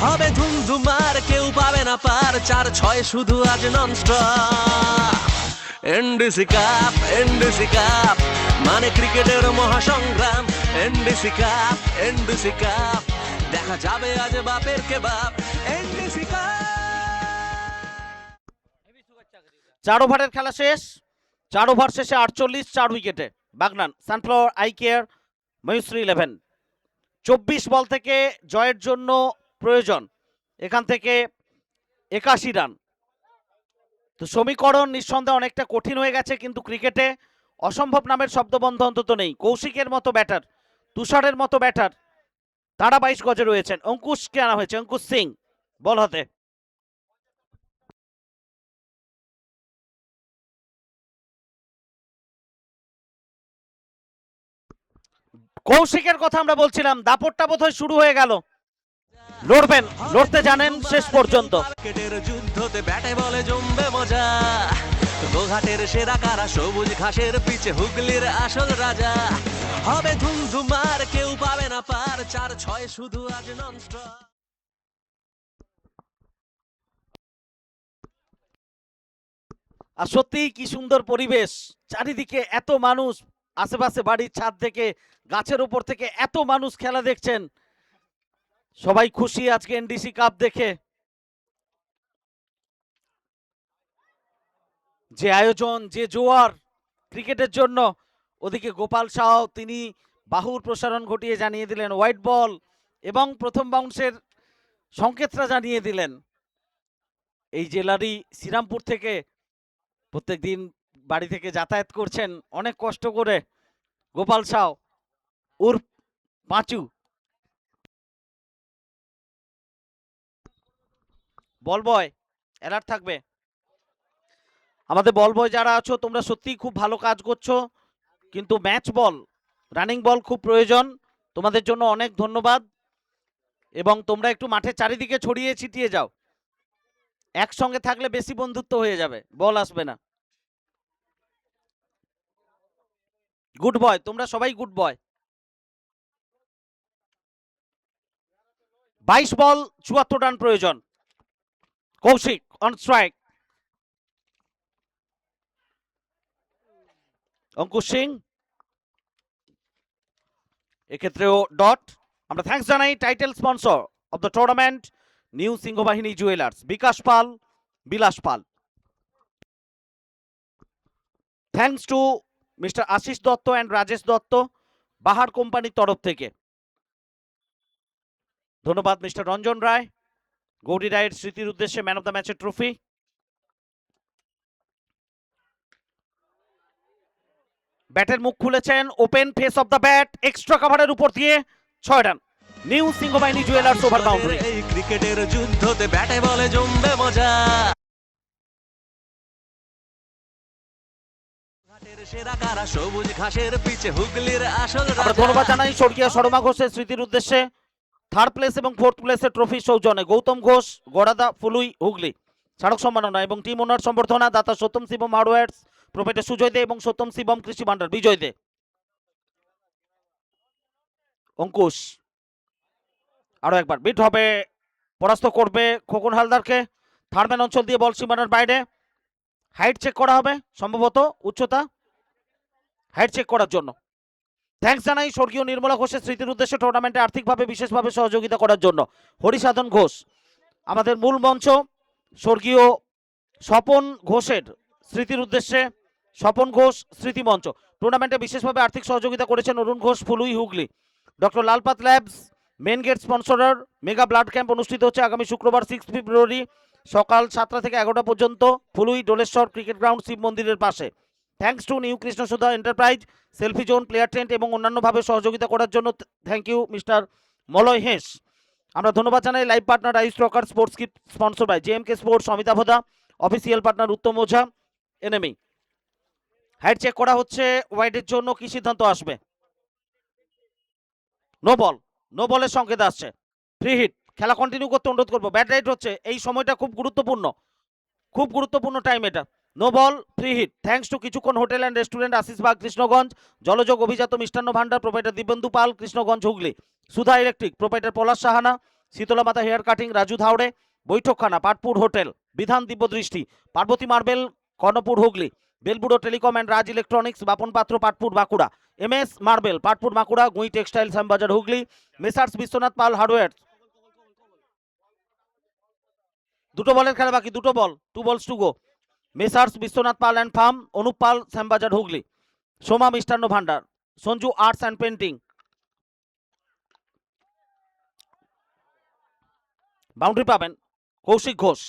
হবে ধুমধুমার, কেউ পাবে না পার, 4-6 শুধু আজ nonstop. NDC cup, NDC cup, মানে ক্রিকেটের মহাসংগ্রাম। এনডিসি কাপ, এনডিসি কাপ, দেখা যাবে আজ বাপের কে বাপ। NDC cup. 4 ওভারের খেলা শেষ, 4 ওভার শেষে 48, 4 উইকেটে বাগনান সানফ্লাওয়ার আই কেয়ার ময়ূশ্রী 11। 24 বল থেকে জয়ের জন্য প্রয়োজন এখান থেকে 81 রান। তো সমীকরণ নিঃসন্দেহে অনেকটা কঠিন হয়ে গেছে, কিন্তু ক্রিকেটে অসম্ভব নামের শব্দবন্ধ অন্তত নেই। কৌশিকের মতো ব্যাটার, তুষারের মতো ব্যাটার, তারা 22 গজে রয়েছেন। অঙ্কুশকে আনা হয়েছে, অঙ্কুশ সিং বল হাতে। কৌশিকের কথা আমরা বলছিলাম, দাপটটা বোধহয় শুরু হয়ে গেল। লড়বেন, লড়তে জানেন শেষ পর্যন্ত। ক্রিকেটের যুদ্ধতে ব্যাটে বলে জমবে মজা। গোঘাটের সেরা কারা, সবুজ ঘাসের পিছে হুগলির আসল রাজা। হবে ধুমধুমার, কেউ পাবে না পার, 4-6 শুধু আজ ননস্টপ। আর সত্যিই কি সুন্দর পরিবেশ, চারিদিকে এত মানুষ, আশেপাশে বাড়ির ছাদ থেকে, গাছের উপর থেকে এত মানুষ খেলা দেখছেন। সবাই খুশি আজকে এনডিসি কাপ দেখে। যে আয়োজন, যে জোয়ার ক্রিকেটের জন্য, ওদিকে গোপাল সাহ তিনি বাহুর প্রসারণ ঘটিয়ে জানিয়ে দিলেন হোয়াইট বল এবং প্রথম বাউন্সের সংকেতটা জানিয়ে দিলেন। এই জেলারই শ্রীরামপুর থেকে প্রত্যেক দিন বাড়ি থেকে যাতায়াত করছেন অনেক কষ্ট করে গোপাল সাহ উর্ফ পাঁচু। বল বয় অ্যালার্ট থাকবে। আমাদের বল বয় যারা আছো তোমরা সত্যিই খুব ভালো কাজ করছো, কিন্তু ম্যাচ বল, রানিং বল খুব প্রয়োজন। তোমাদের জন্য অনেক ধন্যবাদ। এবং তোমরা একটু মাঠের চারিদিকে ছড়িয়ে ছিটিয়ে যাও, একসঙ্গে থাকলে বেশি বন্ধুত্ব হয়ে যাবে, বল আসবে না। গুড বয়, তোমরা সবাই গুড বয়। 22 বল 74 রান প্রয়োজন। Kaushik on strike. অঙ্কুশ সিং, এক্ষেত্রেও ডট। আমরা থ্যাঙ্কস জানাই title sponsor of the tournament, new Singhabahini jewellers, Bikash Pal, Bilas Pal. Thanks to mister Ashis Dutta and Rajesh Dutta, Bahar কোম্পানির তরফ থেকে। ধন্যবাদ মিস্টার রঞ্জন রায়, গৌরী রায়ের স্মৃতির উদ্দেশ্যে ম্যান অফ দ্য ম্যাচের ট্রফি। ব্যাটের মুখ খুলেছেন, open face of the bat, extra কভারের উপর দিয়ে 6 রান। New Singhabahini jewellers over boundary. এই ক্রিকেটের যুদ্ধতে ব্যাটে বলে জমবে মজা। ঘাটের সেরা কারা, সবুজ ঘাসের পিছে হুগলির আসল আমরা রাজা। ধন্যবাদ জানাই স্বর্গীয় শর্মা ঘোষের স্মৃতির উদ্দেশ্যে থার্ড প্লেস এবং ফোর্থ প্লেসের ট্রফি সৌজন্যে গৌতম ঘোষ, গড়াদা, ফুলুই, হুগলি। স্মারক সম্মাননা এবং টিম ওনার সম্বর্ধনা দাতা সত্যম শিবম হার্ডওয়্যার্স, প্রোপাইটার সুজয় দে এবং সত্যম শিবম কৃষি ভান্ডার, বিজয় দে। অঙ্কুশ আরো একবার বিট হবে, পরাস্ত করবে খোকন হালদারকে। থার্ডম্যান অঞ্চল দিয়ে বল সীমানার বাইরে। হাইট চেক করা হবে, সম্ভবত উচ্চতা, হাইট চেক করার জন্য। থ্যাঙ্কস জানাই স্বর্গীয় নির্মলা ঘোষের স্মৃতির উদ্দেশ্যে টুর্নামেন্টে আর্থিকভাবে বিশেষভাবে সহযোগিতা করার জন্য হরিসাধন ঘোষ। আমাদের মূল মঞ্চ স্বর্গীয় স্বপন ঘোষের স্মৃতির উদ্দেশ্যে স্বপন ঘোষ স্মৃতি মঞ্চ। টুর্নামেন্টে বিশেষভাবে আর্থিক সহযোগিতা করেছেন Arun Ghosh, Phului, Hooghly. Doctor Lalpat labs main gate sponsorer. Mega blood camp অনুষ্ঠিত হচ্ছে আগামী শুক্রবার 6 ফেব্রুয়ারি সকাল 7টা থেকে 11টা পর্যন্ত ফুলুই ডোলেশ্বর ক্রিকেট গ্রাউন্ড শিব মন্দিরের পাশে। Thanks to new Krishnasudha enterprise, selfie zone, player tent এবং অন্যান্যভাবে সহযোগিতা করার জন্য thank you mister Malay Hes. আমরা ধন্যবাদ জানাই live partner ice rocker sports kit sponsor by JMK sports, Amitabh da, official partner Uttam Ojha, NME. Height check করা হচ্ছে, ওয়াইডের জন্য কি সিদ্ধান্ত আসবে? নো বল, নো বলের সংকেত আসছে। ফ্রি হিট, খেলা কন্টিনিউ করতে অনুরোধ করবো। ব্যাট রাইট হচ্ছে, এই সময়টা খুব গুরুত্বপূর্ণ, খুব গুরুত্বপূর্ণ টাইম এটা। No ball, free hit. Thanks to Kichhukkhan hotel and restaurant, Ashisbag, Krishnaganj, Jalajog Abhijat Mishtanna Bhandar, proprietor Dibyendu Pal, Krishnaganj, Hooghly. Sudha electric, proprietor Palash Sahana, Shitala Mata hair cutting, Raju Dhaore, Baithakkhana, Patpur hotel, Bidhan Dibyadrishti, Parbati marble, Karnapur, Hooghly. Belburo telecom and Raj electronics, Bapan Patra, Patpur, Bankura. MS marble, Patpur, Bankura. Gui textile, Shyambazar, Hooghly. Messrs Biswanath Pal hardware. দুটো বলের খেলা বাকি, দুটো ball, 2 balls to go. Messrs Biswanath Pal and firm, Anup Pal, Shyambazar, Hooghly. Soma Mishtanna Bhandar, Sanju arts and painting. Boundary পাবেন কৌশিক ঘোষ।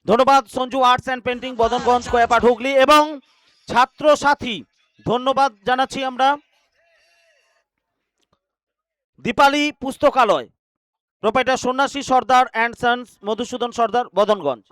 ধন্যবাদ Sanju arts and painting, Badanganj, Koapat, Hooghly. এবং ছাত্র সাথী ধন্যবাদ জানাচ্ছি আমরা Dipali Pustakalay, proprietor Sannyasi Sardar and sons, Madhusudan Sardar, Badanganj.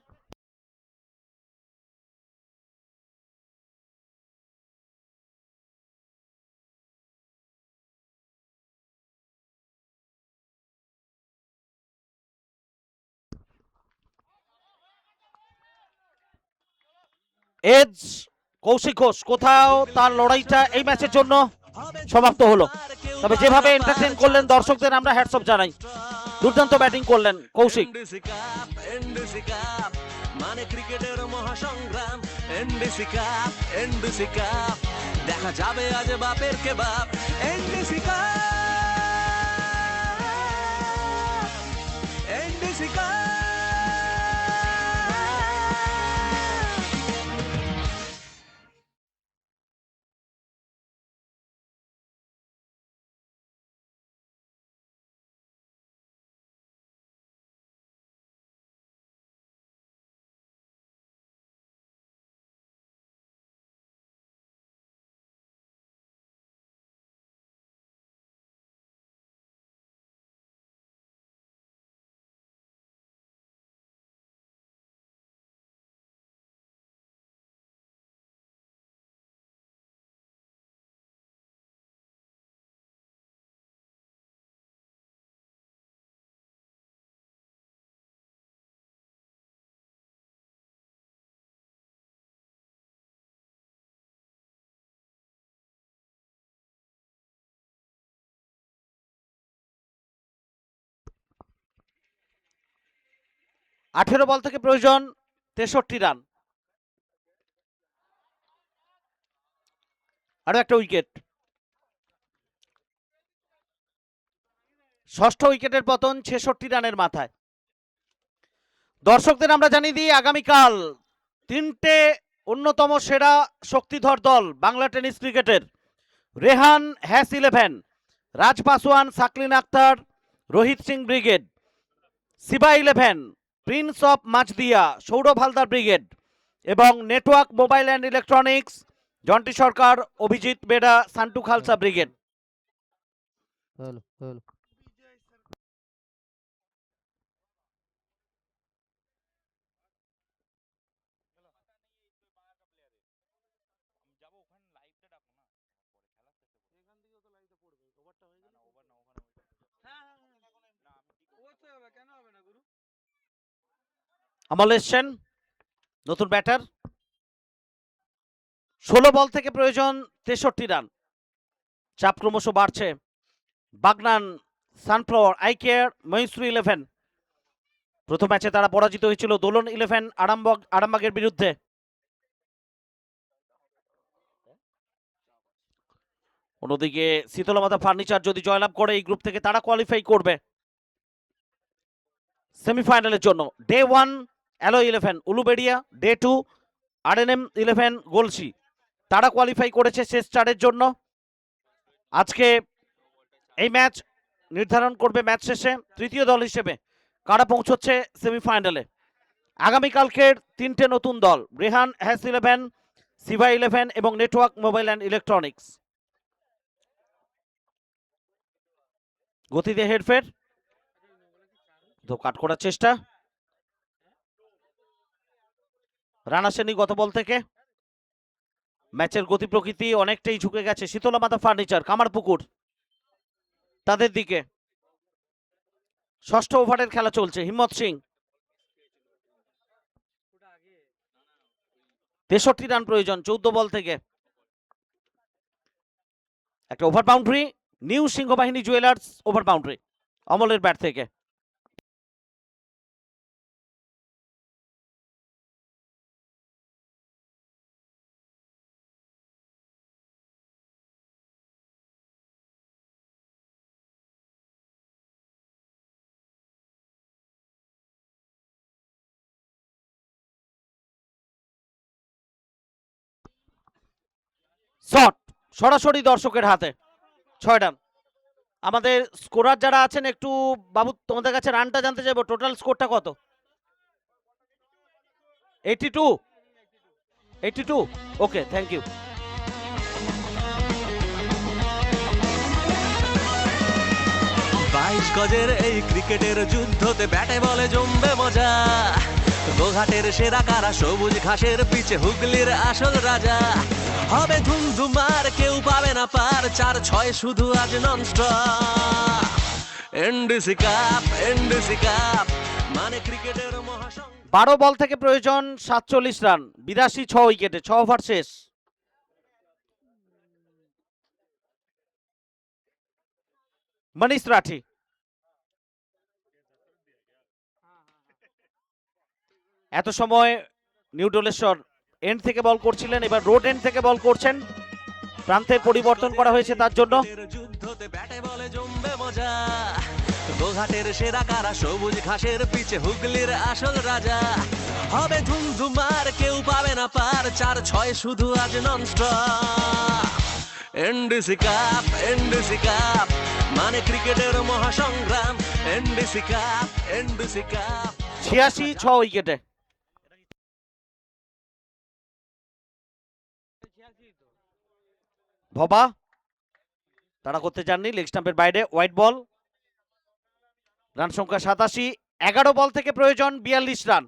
Edge Kaushik Ghosh কোথাও তার লড়াইটা এই ম্যাচের জন্য সমাপ্ত হলো। তবে যেভাবে এন্টারটেইন করলেন দর্শকদের আমরা হ্যাটস অফ জানাই। দুর্দান্ত ব্যাটিং করলেন কৌশিক। এনডিসি কাপ মানে ক্রিকেটের মহাসংগ্রাম। এনডিসি কাপ দেখা যাবে আজ বাপের কে বাপ। NDC cup, NDC cup. 18 বল থেকে প্রয়োজন 63 রান। আরো একটা উইকেট। ষষ্ঠ উইকেটের পতন 66 রানের মাথায়। দর্শকদের আমরা জানিয়ে দিই আগামীকাল তিনটে অন্যতম সেরা শক্তিধর দল বাংলা টেনিস ক্রিকেটের, Rehan has 11, Raj Paswan, Saqlain Akhtar, Rohit Singh brigade, Siba 11, prince of Majhdia, Sourav Haldar brigade এবং network mobile and electronics, Jonty Sarkar, Abhijit Bera, Santu Khalsa brigade. Amal এসছেন, নতুন ব্যাটার। 16 বল থেকে প্রয়োজন 63 রান। চাপ ক্রমশ বাড়ছে বাগনান, সানফ্লাওয়ার, আইকেয়ার, মহিশ্রী 11। প্রথম ম্যাচে তারা পরাজিত হয়েছিল দোলন 11 আরামবাগের বিরুদ্ধে। অন্যদিকে শীতলমাতা ফার্নিচার যদি জয়লাভ করে এই গ্রুপ থেকে তারা কোয়ালিফাই করবে সেমিফাইনালের জন্য। Day 1 alloy 11 Uluberia, day 2 আরএনএম 11 Galsi, তারা কোয়ালিফাই করেছে শেষ চারের জন্য। আজকে এই ম্যাচ নির্ধারণ করবে ম্যাচ শেষে তৃতীয় দল হিসেবে কারা পৌঁছচ্ছে সেমিফাইনালে। আগামীকালকের তিনটে নতুন দল, রেহান হ্যাস 11, সিভা 11 এবং নেটওয়ার্ক মোবাইল অ্যান্ড ইলেকট্রনিক্স। গতিতে হেরফের, তো কাট করার চেষ্টা। রান আসেনি গত বল থেকে। ম্যাচের গতি প্রকৃতি অনেকটাই ঝুঁকে গেছে শীতলমাতা ফার্নিচার, কামারপুকুর তাদের দিকে। ষষ্ঠ ওভারের খেলা চলছে। হিম্মত সিং, 63 রান প্রয়োজন 14 বল থেকে। একটা over boundary, new Singhabahini jewellers over boundary অমলের ব্যাট থেকে। শট সরাসরি দর্শকের হাতে, 6 রান। আমাদের স্কোরার যারা আছেন একটু বাবু তোমাদের কাছে রানটা জানতে চাইবো, টোটাল স্কোরটা কত? 82 ওকে, থ্যাংক ইউ। বাইশ গজের এই ক্রিকেটের যুদ্ধতে ব্যাটে বলে জমবে মজা। গোঘাটের সেরা কারা, সবুজ ঘাসের পিছে হুগলির আসল রাজা। হবে ধুমধুমার, কেউ পাবে না পার, 4-6 শুধু আজ nonstop. NDC cup, NDC cup, মানে ক্রিকেটের মহাসংগ্রাম। 12 বল থেকে প্রয়োজন 47 রান, 82 6 উইকেটে, 6 ওভার শেষ। মনীষ রাঠি, এত সময় নিউডলেশ্বর এন্ড থেকে বল করছিলেন, এবার রোড এন্ড থেকে বল করছেন। প্রান্তের পরিবর্তন করা হয়েছে তার জন্য। যুদ্ধতে ব্যাটে বলে জমবে মজা। গোঘাটের সেরা কারা, সবুজ ঘাসের পিছে হুগলির আসল রাজা। হবে ধুমধুমার, কেউ পাবে না পার, 4-6 শুধু আজ nonstop. NDC cup, NDC cup, মানে ক্রিকেটের মহাসংগ্রাম। এনডিসি কাপ, এনডিসি কাপ, 86 6 উইকেটে। ভবা তারা করতে চাননি, লেগ স্টাম্পের বাইরে, হোয়াইট বল। রান সংখ্যা 87, 11 বল থেকে প্রয়োজন 42 রান।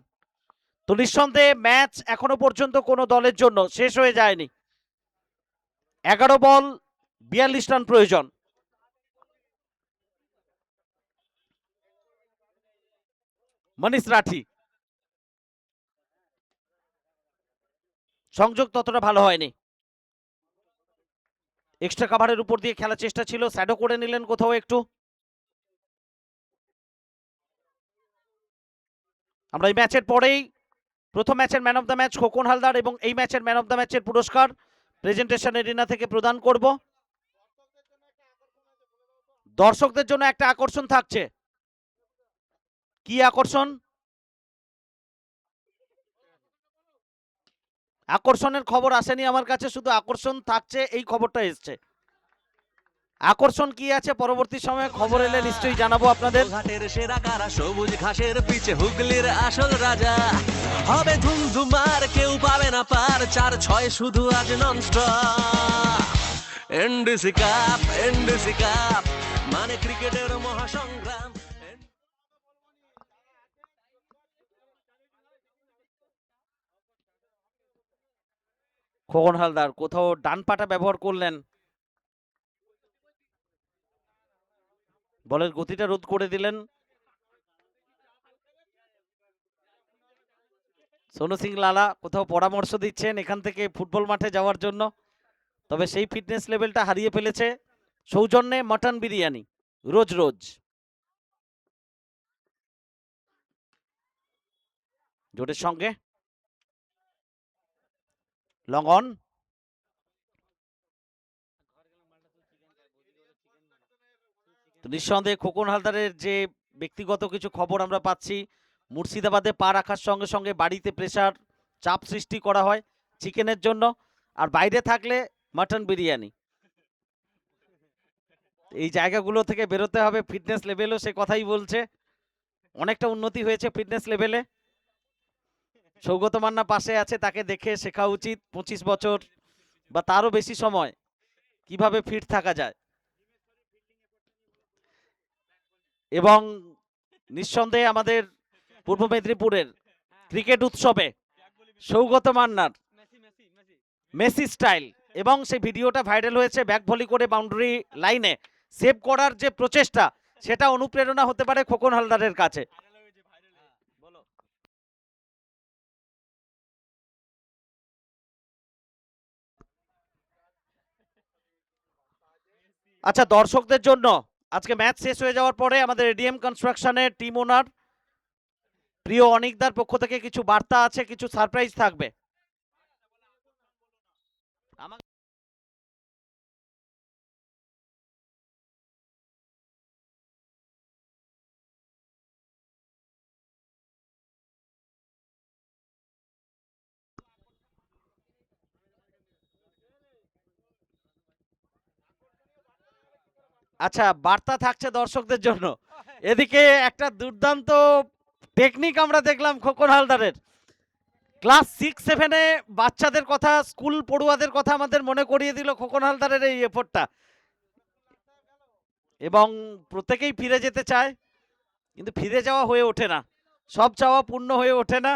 তো নিঃসন্দেহে ম্যাচ এখনো পর্যন্ত কোনো দলের জন্য শেষ হয়ে যায়নি। 11 বল 42 রান প্রয়োজন। মনীষ রাঠি, সংযোগ ততটা ভালো হয়নি। এক্সট্রা কাভারের উপর দিয়ে খেলার চেষ্টা ছিল, শ্যাডো করে নিলেন কোথাও একটু। আমরা এই ম্যাচের পরেই প্রথম ম্যাচের man of the match Khokon Haldar এবং এই ম্যাচের ম্যান অফ দ্য ম্যাচের পুরস্কার প্রেজেন্টেশন এরিনা থেকে প্রদান করব। দর্শকদের জন্য একটা আকর্ষণ থাকছে। কি আকর্ষণ? আকর্ষণের খবর আসেনি আমার কাছে, শুধু আকর্ষণ থাকছে এই খবরটা এসছে। আকর্ষণ কি আছে পরবর্তী সময়ে খবর এলে নিশ্চয়ই জানাবো আপনাদের। ঘাটের সেরা কারা সবুজ ঘাসের পিছে হুগলির আসল রাজা হবে ধুমধুমার কেউ পাবে না পার 4-6 শুধু আজ ননস্টপ এনডিসি কাপ মানে ক্রিকেটের মহাসংগ্রাম। খোকন হালদার কোথাও ডান পাটা ব্যবহার করলেন, বলের গতিটা রোধ করে দিলেন। সোনু সিং লালা কোথাও পরামর্শ দিচ্ছেন এখান থেকে ফুটবল মাঠে যাওয়ার জন্য, তবে সেই ফিটনেস লেভেলটা হারিয়ে ফেলেছে সৌজন্যে মটন বিরিয়ানি রোজ রোজ। জোরের সঙ্গে লং অন, নিঃসন্দেহে খোকন হালদারের যে ব্যক্তিগত কিছু খবর আমরা পাচ্ছি, মুর্শিদাবাদে পা রাখার সঙ্গে সঙ্গে বাড়িতে প্রেসার চাপ সৃষ্টি করা হয় চিকেনের জন্য, আর বাইরে থাকলে মাটন বিরিয়ানি। এই জায়গাগুলো থেকে বেরোতে হবে। ফিটনেস লেভেলও সে কথাই বলছে, অনেকটা উন্নতি হয়েছে ফিটনেস লেভেলে। সৌগত মান্না পাশে আছে, তাকে দেখে শেখা উচিত 25 বছর বা তারও বেশি সময় কিভাবে ফিট থাকা যায়। এবং নিঃসন্দেহে আমাদের পূর্ব মেদিনীপুরের ক্রিকেট উৎসবে সৌগত মান্নার মেসি স্টাইল, এবং সেই ভিডিওটা ভাইরাল হয়েছে ব্যাক ভলি করে বাউন্ডারি লাইনে সেভ করার যে প্রচেষ্টা, সেটা অনুপ্রেরণা হতে পারে খোকন হালদারের কাছে। আচ্ছা, দর্শকদের জন্য আজকে ম্যাচ শেষ হয়ে যাওয়ার পরে আমাদের এডিএম কনস্ট্রাকশনের টিম ওনার প্রিয় অনিকদার পক্ষ থেকে কিছু বার্তা আছে, কিছু সারপ্রাইজ থাকবে। আচ্ছা, বার্তা থাকছে দর্শকদের জন্য। এদিকে একটা দুর্দান্ত টেকনিক আমরা দেখলাম খোকন হালদারের। ক্লাস 6-7-এ বাচ্চাদের কথা, স্কুল পড়ুয়াদের কথা আমাদের মনে করিয়ে দিল খোকন হালদারের এই এফোর্টটা। এবং প্রত্যেকেই ফিরে যেতে চায়, কিন্তু ফিরে যাওয়া হয়ে ওঠে না, সব চাওয়া পূর্ণ হয়ে ওঠে না।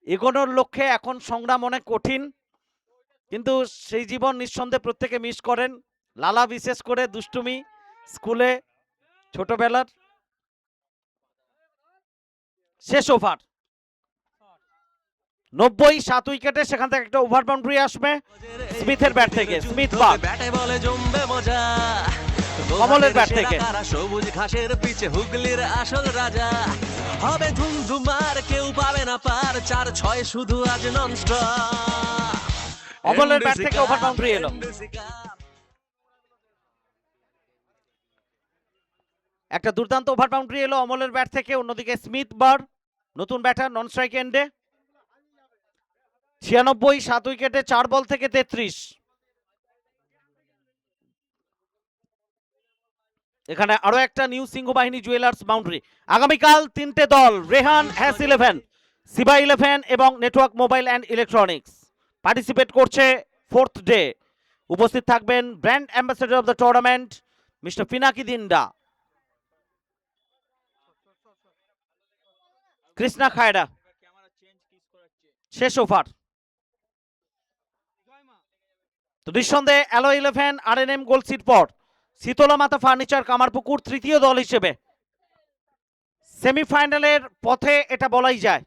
এগোনোর লক্ষ্যে এখন সংগ্রাম অনেক কঠিন, কিন্তু সেই জীবন নিঃসন্দেহে প্রত্যেকে মিস করেন। লালা বিশেষ করে দুষ্টুমি স্কুলে ছোটবেলার। শেষ ওভার 90, 7 উইকেটে, সেখান থেকে একটা ওভার বাউন্ডারি আসবে স্মিথের ব্যাট থেকে। স্মিথ বাদ, ব্যাটে বলে জমবে মজা কমলের ব্যাট থেকে। সবুজ ঘাসের পিছে হুগলির আসল রাজা হবে ধুমধুমার কেউ পাবে না পার 4-6 শুধু আজ ননস্টপ অমলের ব্যাট থেকে ওভার বাউন্ডারি এলো। একটা দুর্দান্ত ওভার বাউন্ডারি এলো অমলের ব্যাট থেকে। অন্যদিকে স্মিথ বার, নতুন ব্যাটার, নন স্ট্রাইক এন্ডে। 96, 7 উইকেটে, 4 বল থেকে 33। এখানে আরো একটা নিউ সিংহবাহিনী জুয়েলার্স বাউন্ডারি। আগামীকাল 3টে দল, রেহান হ্যাস 11, সিবা 11 এবং network mobile and electronics participate করছে 4th ডে। উপস্থিত থাকবেন brand ambassador of the tournament mister Pinaki Dinda, Krishna Khaira. শেষ ওভার। তো নিঃসন্দেহে অ্যালো 11 আরএনএম গোলসির পর শীতলা মাতা ফার্নিচার কামারপুকুর তৃতীয় দল হিসেবে সেমিফাইনালের পথে, এটা বলাই যায়।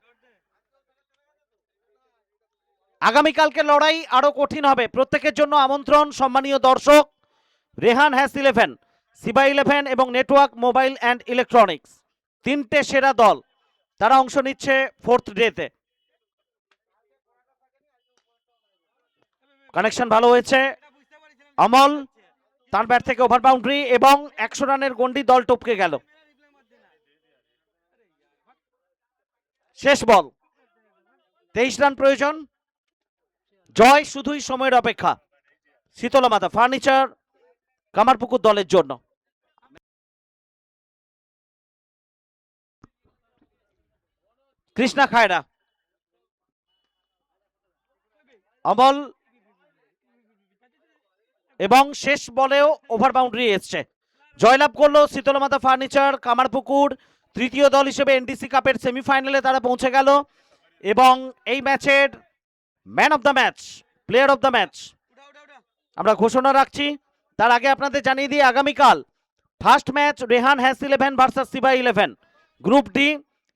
আগামীকালকে লড়াই আরো কঠিন হবে। প্রত্যেকের জন্য আমন্ত্রণ, সম্মানীয় দর্শক, রেহান হ্যাস 11, সিবা 11 এবং নেটওয়ার্ক মোবাইল অ্যান্ড ইলেকট্রনিক্স, 3টে সেরা দল তারা অংশ নিচ্ছে 4th ডেতে। কানেকশন ভালো হয়েছে, অমল তার ব্যাট থেকে ওভার বাউন্ডারি এবং 100 রানের গন্ডি দল টপকে গেল। শেষ বল, 23 রান প্রয়োজন, জয় শুধুই সময়ের অপেক্ষা শীতলা মাতা ফার্নিচার কামারপুকুর দলের জন্য। কৃষ্ণা খায়রা, অমল এবং শেষ বলেও ওভার বাউন্ডারি এসছে। জয়লাভ করলো শীতলা মাতা ফার্নিচার কামারপুকুর। তৃতীয় দল হিসেবে এনডিসি কাপের সেমিফাইনালে তারা পৌঁছে গেল এবং এই ম্যাচের man of the match, player of the match আমরা ঘোষণা রাখছি। তার আগে আপনাদের জানিয়ে দিই আগামীকাল first match Rehan has 11 versus Siba 11, group D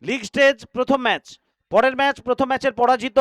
league stage প্রথম ম্যাচ। পরের ম্যাচ প্রথম ম্যাচের পরাজিত